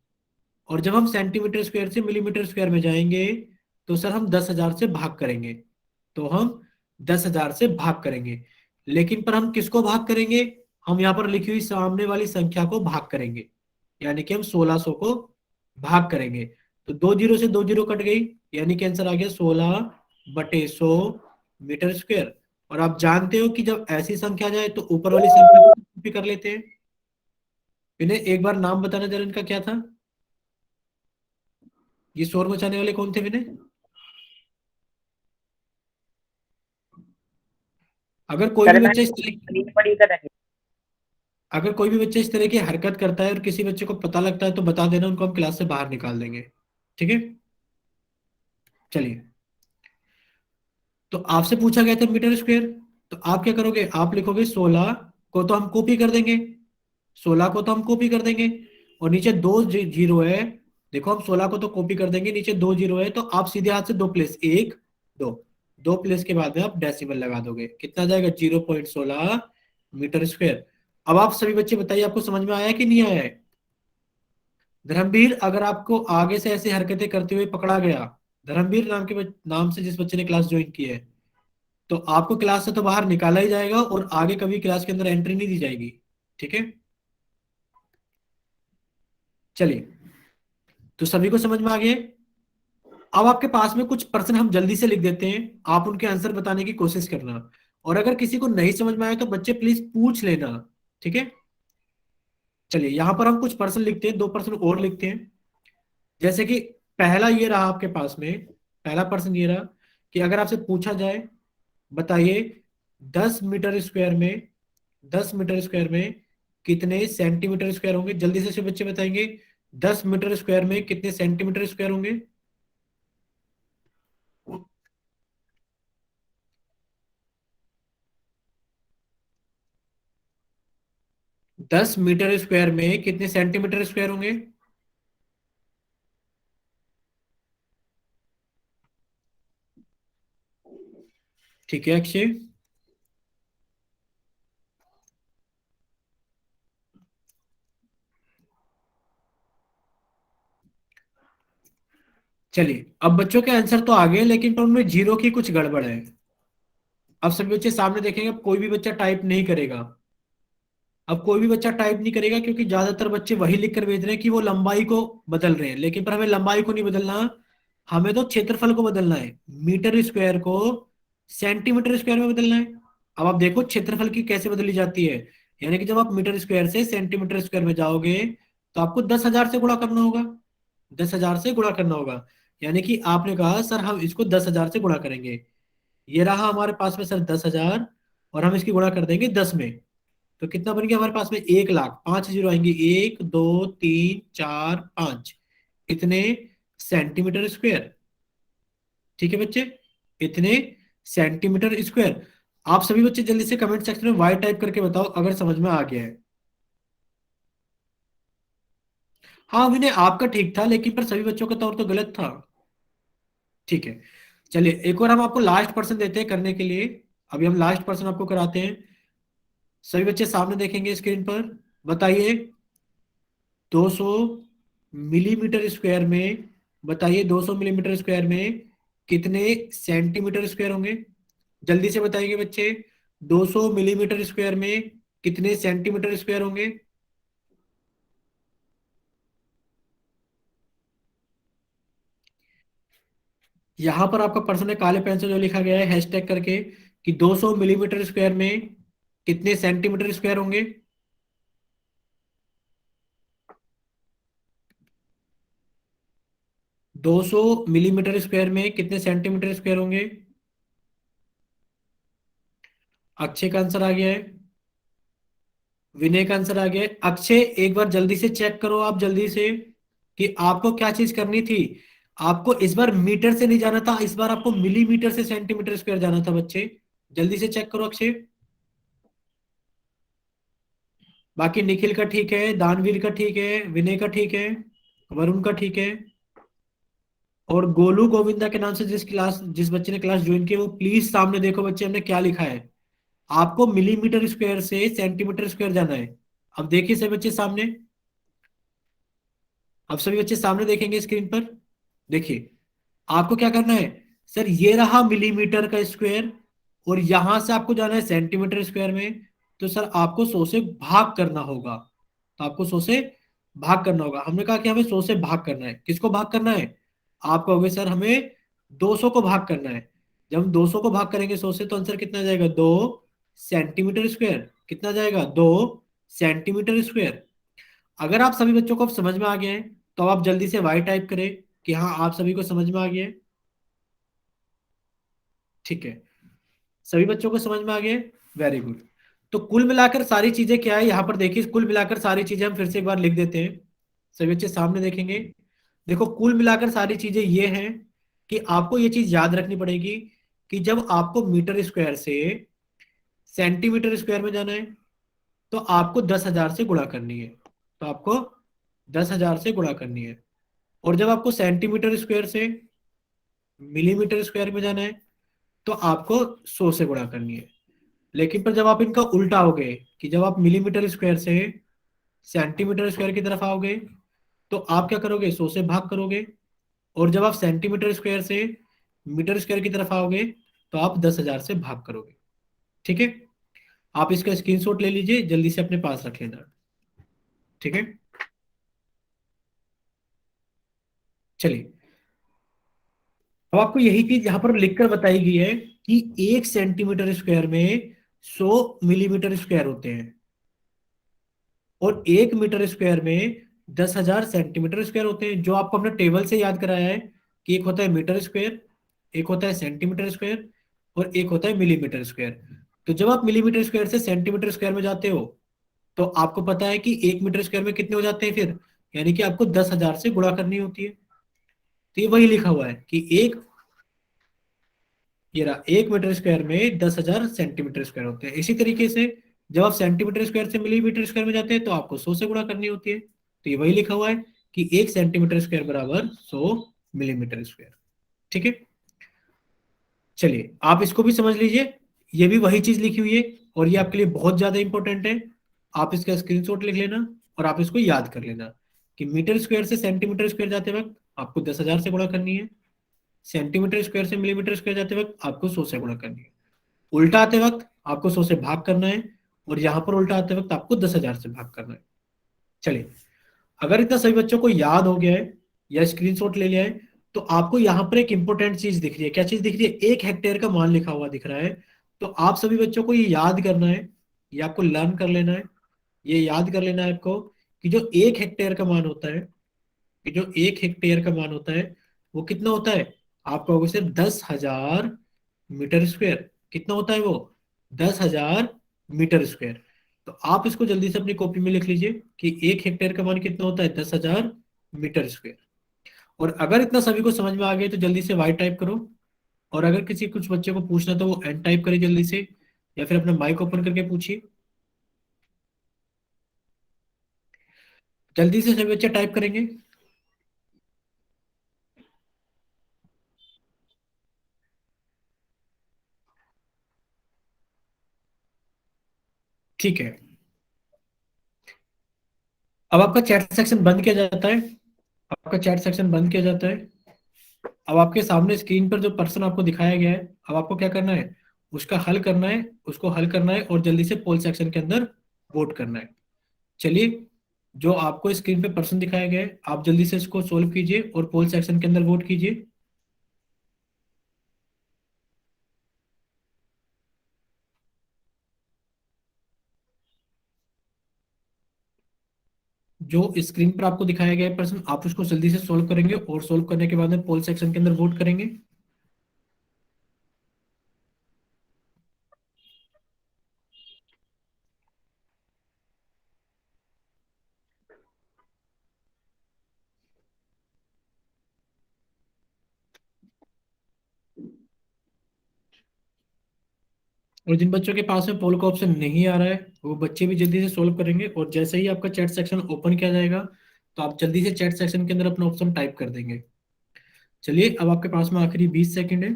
और जब हम सेंटीमीटर स्क्वायर से मिलीमीटर स्क्वायर में जाएंगे तो सर हम 10,000 से भाग करेंगे। तो हम 10,000 से भाग करेंगे, लेकिन पर हम किसको भाग करेंगे? हम यहाँ पर लिखी हुई सामने वाली संख्या को भाग करेंगे, यानी कि हम 1600 को भाग करेंगे। तो 2 जीरो से 2 जीरो कट गई, यानी कि आंसर आ गया 16/100 मीटर स्क्वायर। और आप जानते हो कि जब ऐसी संख्या जाए तो ऊपर वाली संख्या को कॉपी कर लेते हैं। इन्हें एक बार नाम बताना जरा, इनका क्या था? ये शोर मचाने वाले कौन थे विनय? अगर कोई भी सर मैं बच्चा इस तरह स्क्रीन पर ही कर रही अगर कोई भी बच्चा इस तरह की हरकत करता है और किसी बच्चे को पता लगता है तो बता देना, उनको हम क्लास से बाहर निकाल देंगे। ठीक है, चलिए। तो आपसे पूछा गया था मीटर स्क्वायर, तो आप क्या करोगे? आप लिखोगे 16 को तो हम कॉपी कर देंगे, 16 को तो हम कॉपी कर देंगे, और नीचे 2 जीरो है। देखो हम 16 को तो कॉपी कर देंगे, नीचे 2 जीरो है, तो आप सीधे हाथ से 2 प्लेस, 1 2, 2 प्लेस के बाद में आप डेसिमल लगा दोगे, कितना जाएगा? 0.16 मीटर स्क्वायर। अब आप सभी बच्चे बताइए, आपको समझ में आया कि नहीं आया है? धर्मवीर, अगर आपको आगे से ऐसी हरकतें करते हुए पकड़ा गया, धर्मवीर नाम से जिस बच्चे ने क्लास ज्वाइन की है, तो आपको क्लास से तो बाहर निकाला ही जाएगा और आगे कभी क्लास के अंदर एंट्री नहीं दी जाएगी। ठीक है, चलिए, तो सभी को समझ में आ गया? अब आपके पास में कुछ प्रश्न हम जल्दी से लिख देते हैं, आप उनके आंसर बताने की कोशिश करना, और अगर किसी को नहीं समझ में आए तो बच्चे प्लीज पूछ लेना, ठीक है। चलिए यहाँ पर हम कुछ प्रश्न लिखते हैं, दो प्रश्न और लिखते हैं। जैसे कि पहला ये रहा आपके पास में, पहला प्रश्न ये रहा कि अगर आपसे पूछा जाए, बताइए 10 मीटर स्क्वायर में, 10 मीटर स्क्वायर में कितने सेंटीमीटर स्क्वायर होंगे? जल्दी से सब बच्चे बताएंगे, 10 मीटर स्क्वायर में कितने सेंटीमीटर स्क्वायर होंगे? 10 मीटर स्क्वायर में कितने सेंटीमीटर स्क्वायर होंगे? ठीक है अक्षय। चलिए अब बच्चों के आंसर तो आ गए, लेकिन पर उनमें जीरो की कुछ गड़बड़ है। अब सभी बच्चे सामने देखेंगे, अब कोई भी बच्चा टाइप नहीं करेगा। अब कोई भी बच्चा टाइप नहीं करेगा, क्योंकि ज्यादातर बच्चे वही लिख कर भेज रहे हैं कि वो लंबाई को बदल रहे हैं, लेकिन पर हमें लंबाई को नहीं बदलना, हमें तो क्षेत्रफल को बदलना है। मीटर स्क्वायर को सेंटीमीटर स्क्वायर में बदलना है। अब आप देखो क्षेत्रफल की कैसे बदली जाती है, यानी कि जब आप मीटर स्क्वायर से सेंटीमीटर स्क्वायर में जाओगे तो आपको 10,000 से गुणा करना होगा, 10,000 से गुणा करना होगा। यानी कि आपने कहा सर हम इसको 10,000 से गुणा करेंगे, ये रहा हमारे पास में सर 10,000, और हम इसकी गुणा कर देंगे 10 में, तो कितना बन गया हमारे पास में? 1,00,000। 5 जीरो आएंगे, 1 2 3 4 5, इतने सेंटीमीटर स्क्वायर। ठीक है बच्चे, इतने सेंटीमीटर स्क्वायर। आप सभी बच्चे जल्दी से कमेंट सेक्शन में वाई टाइप करके बताओ अगर समझ में आ गया है। हाँ विनय आपका ठीक था, लेकिन पर सभी बच्चों का तौर तो गलत था। ठीक है, चलिए एक और हम आपको लास्ट पर्सन देते हैं करने के लिए। अभी हम लास्ट पर्सन आपको कराते हैं। सभी बच्चे सामने देखेंगे स्क्रीन पर, बताइए 200 मिलीमीटर स्क्वायर में, बताइए 200 मिलीमीटर स्क्वायर में कितने सेंटीमीटर स्क्वायर होंगे? जल्दी से बताइए बच्चे, 200 मिलीमीटर स्क्वायर में कितने सेंटीमीटर स्क्वायर होंगे? यहां पर आपका प्रश्न है काले पेन से जो लिखा गया है हैशटैग करके, कि 200 मिलीमीटर स्क्वायर में कितने सेंटीमीटर स्क्वायर होंगे? 200 मिलीमीटर स्क्वायर में कितने सेंटीमीटर स्क्वायर होंगे? अक्षय का आंसर आ गया है, विनय का आंसर आ गया है। अक्षय एक बार जल्दी से चेक करो, आप जल्दी से, कि आपको क्या चीज करनी थी। आपको इस बार मीटर से नहीं जाना था, इस बार आपको मिलीमीटर से सेंटीमीटर स्क्वायर जाना था बच्चे। जल्दी से चेक करो अक्षय। बाकी निखिल का ठीक है, दानवीर का ठीक है, विनय का ठीक है, वरुण का ठीक है, और गोलू गोविंदा के नाम से जिस बच्चे ने क्लास ज्वाइन की, वो प्लीज सामने देखो बच्चे हमने क्या लिखा है। आपको मिलीमीटर स्क्वायर से सेंटीमीटर स्क्वायर जाना है। अब देखिए सभी बच्चे सामने, अब सभी बच्चे सामने देखेंगे स्क्रीन पर। देखिए आपको क्या करना है, सर ये रहा मिलीमीटर का स्क्वायर, और यहां से आपको जाना है सेंटीमीटर स्क्वायर में, तो सर आपको 100 से भाग करना होगा। तो आपको 100 से भाग करना होगा, हमने कहा कि हमें 100 से भाग करना है। किसको भाग करना है? आप कहोगे सर हमें 200 को भाग करना है। जब हम 200 को भाग करेंगे 100 से, तो आंसर कितना आ जाएगा? 2 सेंटीमीटर स्क्वायर। कितना आ जाएगा? 2 सेंटीमीटर स्क्वायर। अगर आप सभी बच्चों को अब समझ में आ गए हैं, तो आप जल्दी से वाई टाइप करें कि हाँ आप सभी को समझ में आ गया है। ठीक है, सभी बच्चों को समझ में आ गया, वेरी गुड। तो कुल मिलाकर सारी चीजें क्या है यहाँ पर देखिए, कुल मिलाकर सारी चीजें हम फिर से एक बार लिख देते हैं, सभी बच्चे सामने देखेंगे। देखो कुल मिलाकर सारी चीजें ये हैं कि आपको ये चीज याद रखनी पड़ेगी कि जब आपको मीटर स्क्वायर से सेंटीमीटर स्क्वायर में जाना है, तो आपको 10,000 से गुणा करनी है, तो आपको 10,000 से गुणा करनी है। और जब आपको सेंटीमीटर स्क्वायर से मिलीमीटर स्क्वायर में जाना है, तो आपको 100 से गुणा करनी है। लेकिन पर जब आप इनका उल्टा होगे, कि जब आप मिलीमीटर स्क्वायर से सेंटीमीटर स्क्वायर की तरफ आओगे, तो आप क्या करोगे? 100 से भाग करोगे। और जब आप सेंटीमीटर स्क्वायर से मीटर स्क्वायर की तरफ आओगे, तो आप 10,000 से भाग करोगे। ठीक है, आप इसका स्क्रीनशॉट ले लीजिए, जल्दी से अपने पास रख लेना। ठीक है, चलिए अब आपको यही चीज यहाँ पर लिखकर बताई गई है कि 1 सेंटीमीटर स्क्वायर में 100 मिलीमीटर स्क्वायर होते हैं और 1 मीटर स्क्वायर में 10,000 सेंटीमीटर स्क्वायर होते हैं, जो आपको अपने टेबल से याद कराया है कि एक होता है मीटर स्क्वायर, एक होता है सेंटीमीटर स्क्वायर और एक होता है मिलीमीटर स्क्वायर। तो जब आप मिलीमीटर स्क्वायर से सेंटीमीटर स्क्वायर में जाते हो तो आपको पता है कि 1 मीटर स्क्वायर में कितने हो जाते हैं फिर, यानी कि आपको 10,000 से गुणा करनी होती है। तो ये वही लिखा हुआ है कि ये रहा 1 मीटर स्क्वायर में 10,000 सेंटीमीटर स्क्वायर होते हैं। इसी तरीके से जब आप सेंटीमीटर स्क्वायर से मिलीमीटर स्क्वायर में जाते हैं तो आपको 100 से गुणा करनी होती है। तो ये वही लिखा हुआ है कि 1 सेंटीमीटर स्क्वायर बराबर 100 मिलीमीटर स्क्वायर। ठीक है, चलिए आप इसको भी समझ लीजिए, ये भी वही चीज लिखी हुई है और ये आपके लिए बहुत ज्यादा इंपॉर्टेंट है। आप इसका स्क्रीनशॉट लिख लेना और आप इसको याद कर लेना कि मीटर स्क्वायर से सेंटीमीटर स्क्वायर जाते वक्त आपको 10,000 से गुणा करनी है, सेंटीमीटर स्क्वायर से मिलीमीटर स्क्वायर जाते वक्त आपको 100 से गुणा करनी है, उल्टा आते वक्त आपको 100 से भाग करना है और यहां पर उल्टा आते वक्त आपको 10,000 से भाग करना है। चलिए, अगर इतना सभी बच्चों को याद हो गया है या स्क्रीनशॉट ले लिया है तो आपको यहाँ पर एक इंपॉर्टेंट चीज दिख रही है। क्या चीज दिख रही है? 1 हेक्टेयर का मान लिखा हुआ दिख रहा है। तो आप सभी बच्चों को ये याद करना है, ये आपको लर्न कर लेना है, ये याद कर लेना है आपको कि जो 1 हेक्टेयर का मान होता है, कि जो 1 हेक्टेयर का मान होता है वो कितना होता है? आप कहोगे सर 10,000 मीटर स्क्वायर। कितना होता है वो? 10,000 मीटर स्क्वायर। तो आप इसको जल्दी से अपनी कॉपी में लिख लीजिए कि 1 हेक्टेयर का मान कितना होता है? 10,000 मीटर स्क्वायर। और अगर इतना सभी को समझ में आ गया तो जल्दी से वाई टाइप करो, और अगर किसी कुछ बच्चे को पूछना तो वो एन टाइप करे जल्दी से, या फिर अपना माइक ओपन करके पूछिए। जल्दी से सभी बच्चे टाइप करेंगे। ठीक है, अब आपका चैट सेक्शन बंद किया जाता है, आपका चैट सेक्शन बंद किया जाता है। अब आपके सामने स्क्रीन पर जो पर्सन आपको दिखाया गया है, अब आपको क्या करना है? उसका हल करना है, उसको हल करना है और जल्दी से पोल सेक्शन के अंदर वोट करना है। चलिए, जो आपको स्क्रीन पे पर्सन दिखाया गया है आप जल्दी से इसको सोल्व कीजिए और पोल सेक्शन के अंदर वोट कीजिए। जो स्क्रीन पर आपको दिखाया गया है पर्सन, आप उसको जल्दी से सोल्व करेंगे और सोल्व करने के बाद में पोल सेक्शन के अंदर वोट करेंगे। और जिन बच्चों के पास में पोल का ऑप्शन नहीं आ रहा है वो बच्चे भी जल्दी से सोल्व करेंगे, और जैसे ही आपका चैट सेक्शन ओपन किया जाएगा तो आप जल्दी से चैट सेक्शन के अंदर अपना ऑप्शन टाइप कर देंगे। चलिए, अब आपके पास में आखिरी 20 सेकंड है।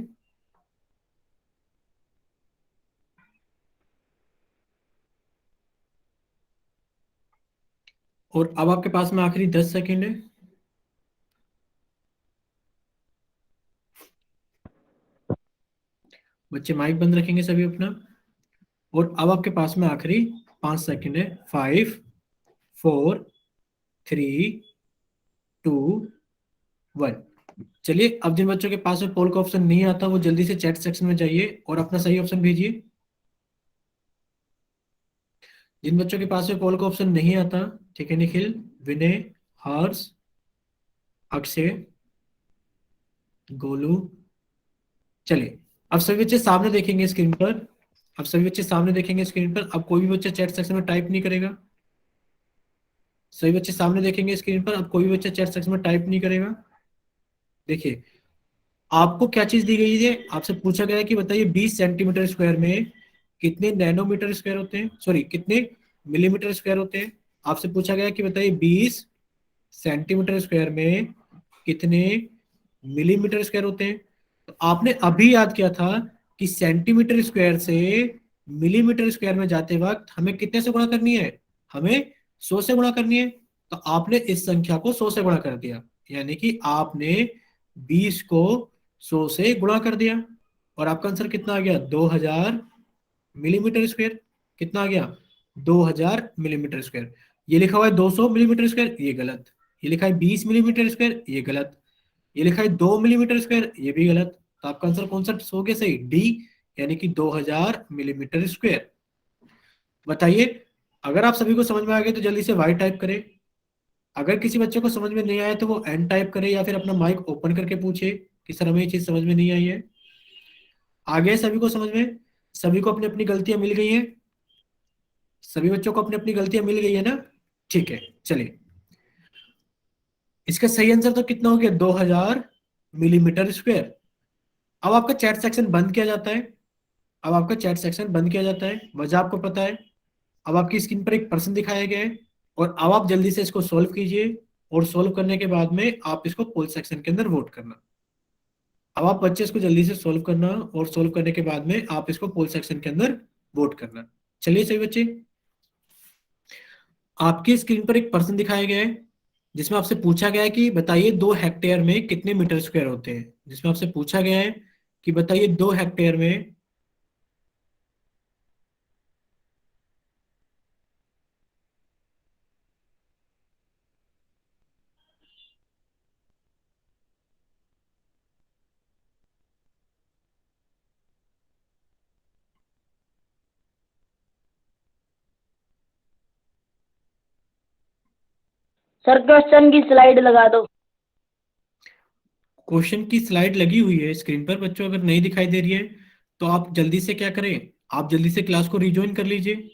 और अब आपके पास में आखिरी 10 सेकंड है। बच्चे माइक बंद रखेंगे सभी अपना। और अब आपके पास में आखिरी 5 सेकंड है। 5, 4, 3, 2, 1। चलिए, अब जिन बच्चों के पास में पोल का ऑप्शन नहीं आता वो जल्दी से चैट सेक्शन में जाइए और अपना सही ऑप्शन भेजिए। जिन बच्चों के पास में पोल का ऑप्शन नहीं आता, ठीक है, निखिल, विनय, हर्ष, अक्षय, गोलू। चलिए, अब सभी बच्चे सामने देखेंगे स्क्रीन पर। अब सभी बच्चे सामने देखेंगे स्क्रीन पर। अब कोई भी बच्चा चैट सेक्शन में टाइप नहीं करेगा। सभी बच्चे सामने देखेंगे स्क्रीन पर। अब कोई भी बच्चा चैट सेक्शन में टाइप नहीं करेगा। देखिए, आपको क्या चीज दी गई है? आपसे पूछा गया है कि बताइए 20 सेंटीमीटर स्क्वायर में कितने नैनोमीटर स्क्वायर होते हैं, सॉरी कितने मिलीमीटर स्क्वायर होते हैं। आपसे पूछा गया है कि बताइए 20 सेंटीमीटर स्क्वायर में कितने मिलीमीटर स्क्वायर होते हैं। तो आपने अभी याद किया था कि सेंटीमीटर स्क्वायर से मिलीमीटर स्क्वायर में जाते वक्त हमें कितने से गुणा करनी है? हमें 100 से गुणा करनी है। तो आपने इस संख्या को 100 से गुणा कर दिया, यानी कि आपने 20 को 100 से गुणा कर दिया और आपका आंसर कितना आ गया? 2000 मिलीमीटर स्क्वायर। कितना आ गया? 2000 मिलीमीटर स्क्वायर। ये लिखा हुआ है 200 मिलीमीटर स्क्वायर, ये गलत। ये लिखा है 20 मिलीमीटर स्क्वायर, ये गलत। ये लिखा है 2 मिलीमीटर स्क्वायर, ये भी गलत। तो आपका आंसर कौन सा हो गया सही? डी, यानी कि 2000 मिलीमीटर स्क्वायर। बताइए, अगर आप सभी को समझ में आ गया तो जल्दी से वाई टाइप करें। अगर किसी बच्चे को समझ में नहीं आया तो वो एन टाइप करे या फिर अपना माइक ओपन करके पूछे कि सर हमें ये चीज समझ में नहीं आई है। आ गया है सभी को समझ में? सभी को अपनी अपनी गलतियां मिल गई हैं? सभी बच्चों को अपनी अपनी गलतियां मिल गई है ना? ठीक है, चलिए। इसका सही आंसर तो कितना हो गया? 2000 मिलीमीटर स्क्वायर। अब आपका चैट सेक्शन बंद किया जाता है। अब आपका चैट सेक्शन बंद किया जाता है, वजह आपको पता है। अब आपकी स्क्रीन पर एक पर्सन दिखाया गया है, और अब आप जल्दी से इसको सॉल्व कीजिए। और सॉल्व करने के बाद में आप इसको पोल सेक्शन के अंदर वोट करना। अब आप बच्चे इसको जल्दी से सॉल्व करना, और सॉल्व करने के बाद में आप इसको पोल सेक्शन के अंदर वोट करना। चलिए सही बच्चे, आपकी स्क्रीन पर एक पर्सन दिखाया गया है जिसमें आपसे पूछा गया है कि बताइए 2 हेक्टेयर में कितने मीटर स्क्वायर होते हैं। जिसमें आपसे पूछा गया है कि बताइए 2 हेक्टेयर में। सर क्वेश्चन की स्लाइड लगा दो। क्वेश्चन की स्लाइड लगी हुई है स्क्रीन पर बच्चों, अगर नहीं दिखाई दे रही है तो आप जल्दी से क्या करें, आप जल्दी से क्लास को रिज्वाइन कर लीजिए।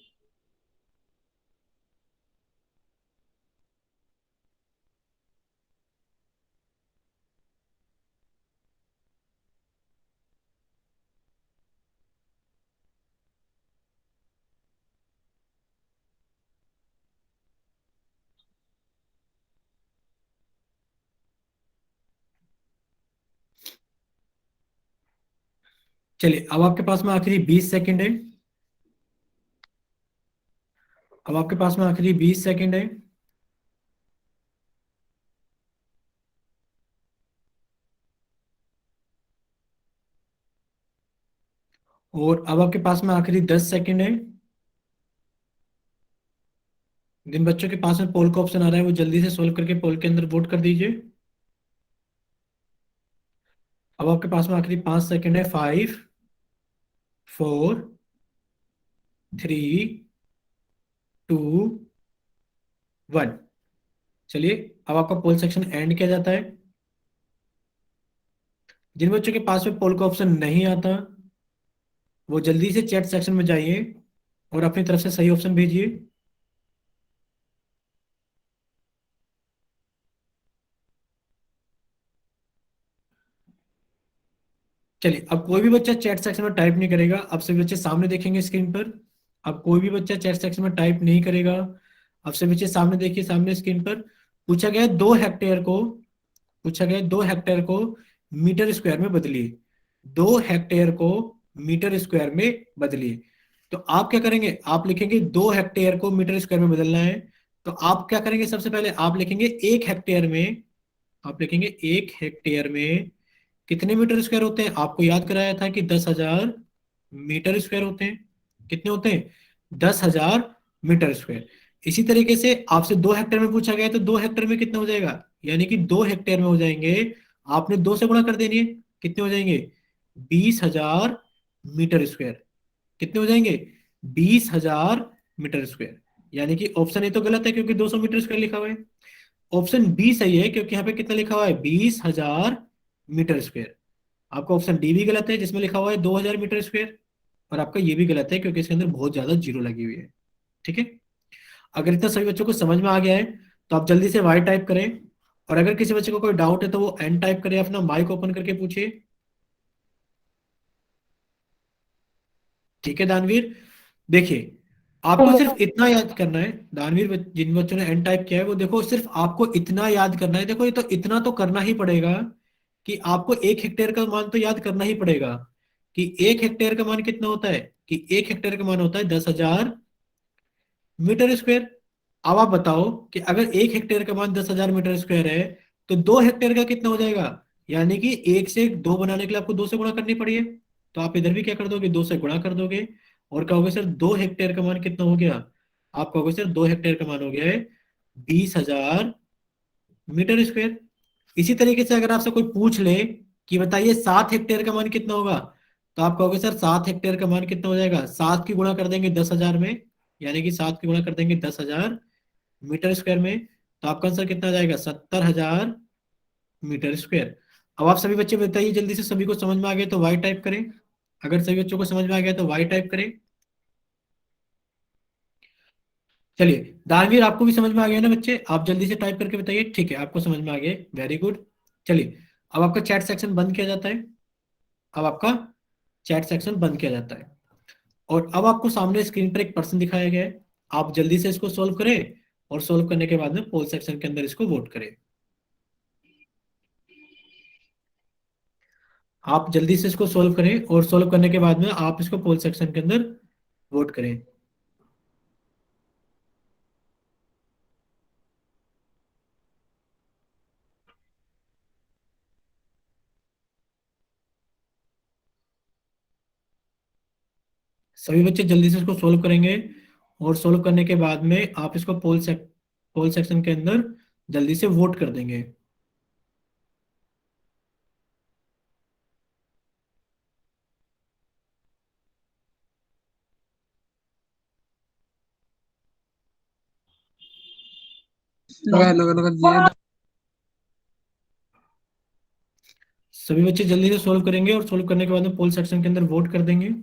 चलिए, अब आपके पास में आखिरी 20 सेकंड है। अब आपके पास में आखिरी 20 सेकंड है। और अब आपके पास में आखिरी 10 सेकंड है। जिन बच्चों के पास में पोल का ऑप्शन आ रहा है वो जल्दी से सोल्व करके पोल के अंदर वोट कर दीजिए। अब आपके पास में आखिरी 5 सेकंड है। 5, 4, 3, 2, 1। चलिए, अब आपका पोल सेक्शन एंड किया जाता है। जिन बच्चों के पास में पोल का ऑप्शन नहीं आता वो जल्दी से चैट सेक्शन में जाइए और अपनी तरफ से सही ऑप्शन भेजिए। चलिए, अब कोई भी बच्चा चैट सेक्शन में टाइप नहीं करेगा, अब सभी बच्चे सामने देखेंगे स्क्रीन पर। अब कोई भी बच्चा चैट सेक्शन में टाइप नहीं करेगा। अब सभी बच्चे सामने देखिए, सामने स्क्रीन पर पूछा गया है 2 हेक्टेयर को, पूछा गया है 2 हेक्टेयर को मीटर स्क्वायर में बदलिए। 2 हेक्टेयर को मीटर स्क्वायर में बदलिए। तो आप क्या करेंगे, आप लिखेंगे 2 हेक्टेयर को मीटर स्क्वायर में बदलना है। तो आप क्या करेंगे, सबसे पहले आप लिखेंगे 1 हेक्टेयर में, आप लिखेंगे 1 हेक्टेयर में कितने मीटर स्क्वायर होते हैं। आपको याद कराया था कि 10,000 मीटर स्क्वायर होते हैं। कितने होते हैं? 10,000 मीटर स्क्वायर। इसी तरीके से आपसे 2 हेक्टेयर में पूछा गया है तो 2 हेक्टेयर में कितना हो जाएगा, यानी कि 2 हेक्टेयर में हो जाएंगे, आपने 2 से गुणा कर देनी है। कितने हो जाएंगे? 20,000 मीटर स्क्वायर। कितने हो जाएंगे? 20,000 मीटर स्क्वायर। यानी कि ऑप्शन ए तो गलत है क्योंकि 200 मीटर स्क्वायर लिखा हुआ है। ऑप्शन बी सही है क्योंकि यहाँ पे कितना लिखा हुआ है? 20,000 मीटर स्क्वायर। आपका ऑप्शन डी भी गलत है जिसमें लिखा हुआ है 2,000 मीटर स्क्वायर। और आपका ये भी गलत है क्योंकि इसके अंदर बहुत ज्यादा जीरो लगी हुई है। ठीक है, अगर इतना सभी बच्चों को समझ में आ गया है तो आप जल्दी से वाई टाइप करें। और अगर किसी बच्चे को कोई डाउट है तो वो एन टाइप करे, अपना माइक ओपन करके पूछिए। ठीक है दानवीर, देखिए आपको सिर्फ इतना याद करना है। दानवीर, जिन बच्चों ने एन टाइप किया है वो देखो, सिर्फ आपको इतना याद करना है। देखो, ये तो इतना तो करना ही पड़ेगा कि आपको 1 हेक्टेयर का मान तो याद करना ही पड़ेगा कि 1 हेक्टेयर का मान कितना होता है, कि 1 हेक्टेयर का मान होता है 10,000 मीटर स्क्वायर। अब आप बताओ कि अगर 1 हेक्टेयर का मान 10,000 मीटर स्क्वायर है तो 2 हेक्टेयर का कितना हो जाएगा। यानी कि 1 से 2 बनाने के लिए आपको 2 से गुणा करनी पड़ी है। तो आप इधर भी क्या कर दोगे, 2 से गुणा कर दोगे। और कहोगे सर 2 हेक्टेयर का मान कितना हो गया, आप कहोगे सर 2 हेक्टेयर का मान हो गया है 20,000 मीटर स्क्वायर। इसी तरीके से अगर आपसे कोई पूछ ले कि बताइए 7 हेक्टेयर का मान कितना होगा, तो आप कहोगे सर 7 हेक्टेयर का मान कितना हो जाएगा, 7 की गुणा कर देंगे 10,000 में, यानी कि 7 की गुणा कर देंगे 10,000 मीटर स्क्वायर में, तो आपका आंसर कितना आ जाएगा, 70,000 मीटर स्क्वायर। अब आप सभी बच्चे बताइए जल्दी से, सभी को समझ में आ गया तो वाई टाइप करें, अगर सभी बच्चों को समझ में आ गया तो वाई टाइप करें। चलिए दानवीर, आपको भी समझ में आ गया ना बच्चे, आप जल्दी से टाइप करके बताइए। ठीक है, आपको समझ में आ गया, वेरी गुड। चलिए अब आपका चैट सेक्शन बंद किया जाता है, अब आपका चैट सेक्शन बंद किया जाता है, और अब आपको सामने स्क्रीन पर एक पर्सन दिखाया गया है, आप जल्दी से इसको सोल्व करें, और सोल्व करने के बाद में पोल सेक्शन के अंदर इसको वोट करें। आप जल्दी से इसको सोल्व करें, और सोल्व करने के बाद में आप इसको पोल सेक्शन के अंदर वोट करें। सभी बच्चे जल्दी से इसको सोल्व करेंगे, और सोल्व करने के बाद में आप इसको पोल सेक्शन के अंदर जल्दी से वोट कर देंगे। सभी बच्चे जल्दी से सोल्व करेंगे, और सोल्व करने के बाद में पोल सेक्शन के अंदर वोट कर देंगे।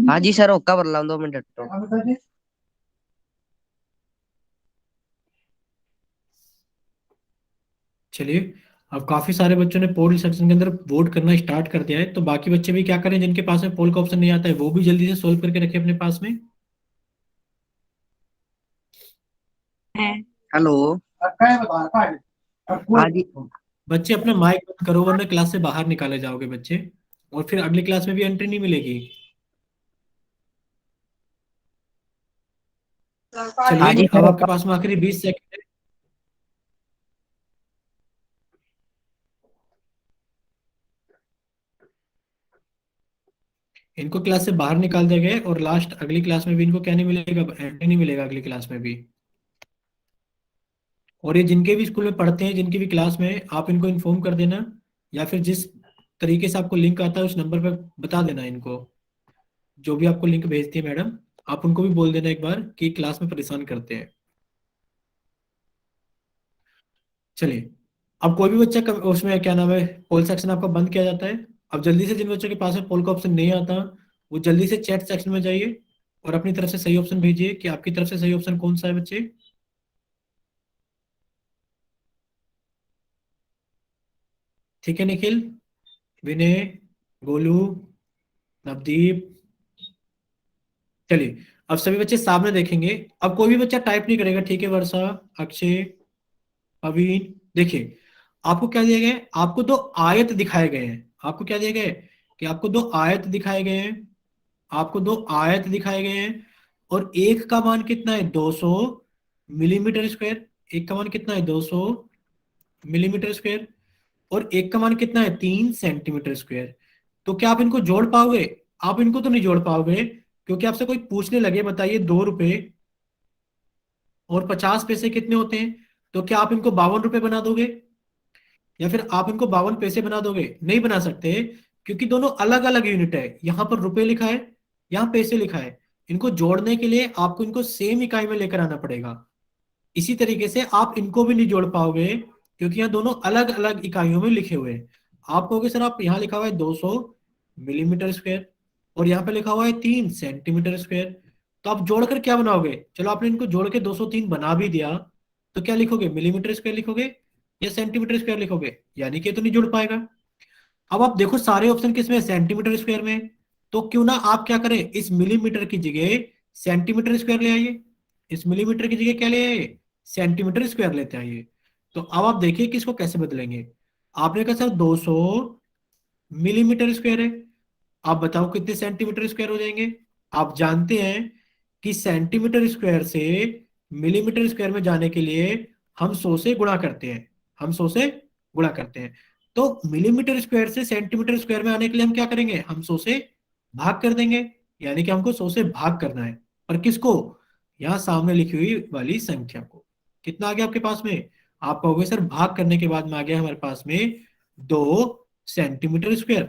हाँ जी सर, ओका बदला 2 मिनट तो। चलिए अब काफी सारे बच्चों ने पोल सेक्शन के अंदर वोट करना स्टार्ट कर दिया है, तो बाकी बच्चे भी क्या करें, जिनके पास में पोल का ऑप्शन नहीं आता है वो भी जल्दी से सोल्व करके रखें अपने पास में। हेलो। हाँ जी। बच्चे अपना माइक बंद करो, वरना क्लास से बाहर निकाले जाओगे बच्चे, और फिर अगली क्लास में भी एंट्री नहीं मिलेगी। हाँ चलिए जी अब सर, आपके ओका। पास में आखिरी 20 सेकंड है। इनको क्लास से बाहर निकाल दिया गया है, और लास्ट अगली क्लास में भी इनको क्या नहीं मिलेगा, एंट्री नहीं मिलेगा अगली क्लास में भी। और ये जिनके भी स्कूल में पढ़ते हैं, जिनकी भी क्लास में है, आप इनको इन्फॉर्म कर देना, या फिर जिस तरीके से आपको लिंक आता है उस नंबर पर बता देना इनको, जो भी आपको लिंक भेजती है मैडम, आप उनको भी बोल देना एक बार कि क्लास में परेशान करते हैं। चलिए अब कोई भी बच्चा उसमें क्या नाम है, पोल सेक्शन आपका बंद किया जाता है। अब जल्दी से जिन बच्चों के पास में पोल का ऑप्शन नहीं आता, वो जल्दी से चैट सेक्शन में जाइए, और अपनी तरफ से सही ऑप्शन भेजिए कि आपकी तरफ से सही ऑप्शन कौन सा है बच्चे। ठीक है निखिल, विनय, गोलू, नवदीप। चलिए अब सभी बच्चे सामने देखेंगे, अब कोई भी बच्चा टाइप नहीं करेगा, ठीक है, वर्षा, अक्षय, अवीन। देखिए आपको क्या दिया गया है, आपको दो आयत दिखाए गए हैं, आपको क्या दिया गया है कि आपको दो आयत दिखाए गए हैं, आपको दो आयत दिखाए गए हैं, और एक का मान कितना है, 200 मिलीमीटर स्क्वायर, एक का मान कितना है, 200 मिलीमीटर स्क्वायर, और एक का मान कितना है, 3 सेंटीमीटर स्क्वायर। तो क्या आप इनको जोड़ पाओगे, आप इनको तो नहीं जोड़ पाओगे, क्योंकि आपसे कोई पूछने लगे बताइए 2 रुपए और 50 पैसे कितने होते हैं, तो क्या आप इनको 52 रुपए बना दोगे, या फिर आप इनको 52 पैसे बना दोगे, नहीं बना सकते, क्योंकि दोनों अलग अलग यूनिट है, यहाँ पर रुपए लिखा है, यहाँ पैसे लिखा है। इनको जोड़ने के लिए आपको इनको सेम इकाई में लेकर आना पड़ेगा। इसी तरीके से आप इनको भी नहीं जोड़ पाओगे, क्योंकि यहाँ दोनों अलग अलग इकाइयों में लिखे हुए हैं। आप कहोगे सर आप यहाँ लिखा हुआ है 200 मिलीमीटर स्क्वायर, और यहाँ पे लिखा हुआ है 3 सेंटीमीटर स्क्वायर, तो आप जोड़कर क्या बनाओगे, चलो आपने इनको जोड़ के 203 बना भी दिया, तो क्या लिखोगे, मिलीमीटर स्क्वायर लिखोगे या सेंटीमीटर स्क्वायर लिखोगे, यानी कि ये तो नहीं जुड़ पाएगा। अब आप देखो सारे ऑप्शन किस में है? सेंटीमीटर स्क्वायर में है। तो क्यों ना आप क्या करें, इस मिलीमीटर की जगह सेंटीमीटर स्क्वायर ले आइए, इस मिलीमीटर की जगह क्या ले आइए, सेंटीमीटर स्क्वायर लेते आइए। तो अब आप देखिए कि इसको कैसे बदलेंगे। आपने कहा सर 200 मिलीमीटर स्क्वायर है, आप बताओ कितने सेंटीमीटर स्क्वायर हो जाएंगे। आप जानते हैं कि सेंटीमीटर स्क्वायर से मिलीमीटर स्क्वायर में जाने के लिए हम 100 से गुणा करते हैं, हम 100 से गुणा करते हैं। तो मिलीमीटर स्क्वायर से सेंटीमीटर स्क्वायर में आने के लिए हम क्या करेंगे, हम 100 से भाग कर देंगे, यानी कि हमको 100 से भाग करना है। पर किसको, यहाँ सामने लिखी हुई वाली संख्या को। कितना आ गया आपके पास में, आप कहोगे सर भाग करने के बाद में आ गया हमारे पास में 2 सेंटीमीटर स्क्वायर।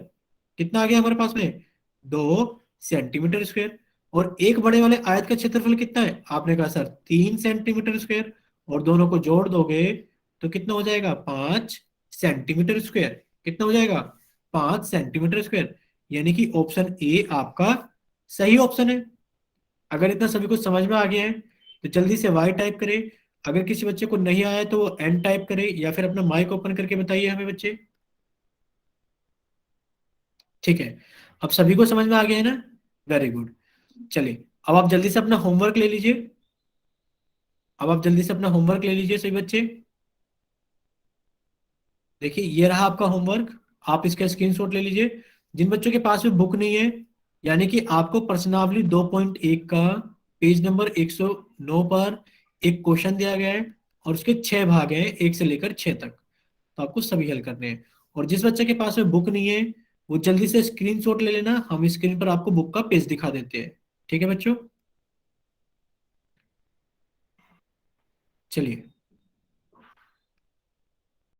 कितना आ गया हमारे पास में, 2 सेंटीमीटर स्क्वायर। और एक बड़े वाले आयत का क्षेत्रफल कितना है, आपने कहा सर 3 सेंटीमीटर स्क्वायर, और दोनों को जोड़ दोगे तो कितना हो जाएगा, 5 सेंटीमीटर स्क्वायर। कितना हो जाएगा, 5 सेंटीमीटर स्क्वायर। यानी कि ऑप्शन ए आपका सही ऑप्शन है। अगर इतना सभी कुछ समझ में आ गया है तो जल्दी से वाई टाइप करें। अगर किसी बच्चे को नहीं आया तो वो एन टाइप करे, या फिर अपना माइक ओपन करके बताइए हमें बच्चे। ठीक है, अब सभी को समझ में आ गया है ना, वेरी गुड। चलिए अब आप जल्दी से अपना होमवर्क ले लीजिए। अब आप जल्दी से अपना होमवर्क ले लीजिए सभी बच्चे। देखिए ये रहा आपका होमवर्क, आप इसका स्क्रीनशॉट ले लीजिए। जिन बच्चों के पास में बुक नहीं है, यानी कि आपको प्रश्नावली 2.1 का पेज नंबर 109 पर एक क्वेश्चन दिया गया है, और उसके 6 भाग हैं 1 से लेकर 6 तक, तो आपको सभी हल करने हैं। और जिस बच्चे के पास में बुक नहीं है वो जल्दी से स्क्रीनशॉट ले लेना, हम स्क्रीन पर आपको बुक का पेज दिखा देते हैं। ठीक है बच्चों, चलिए।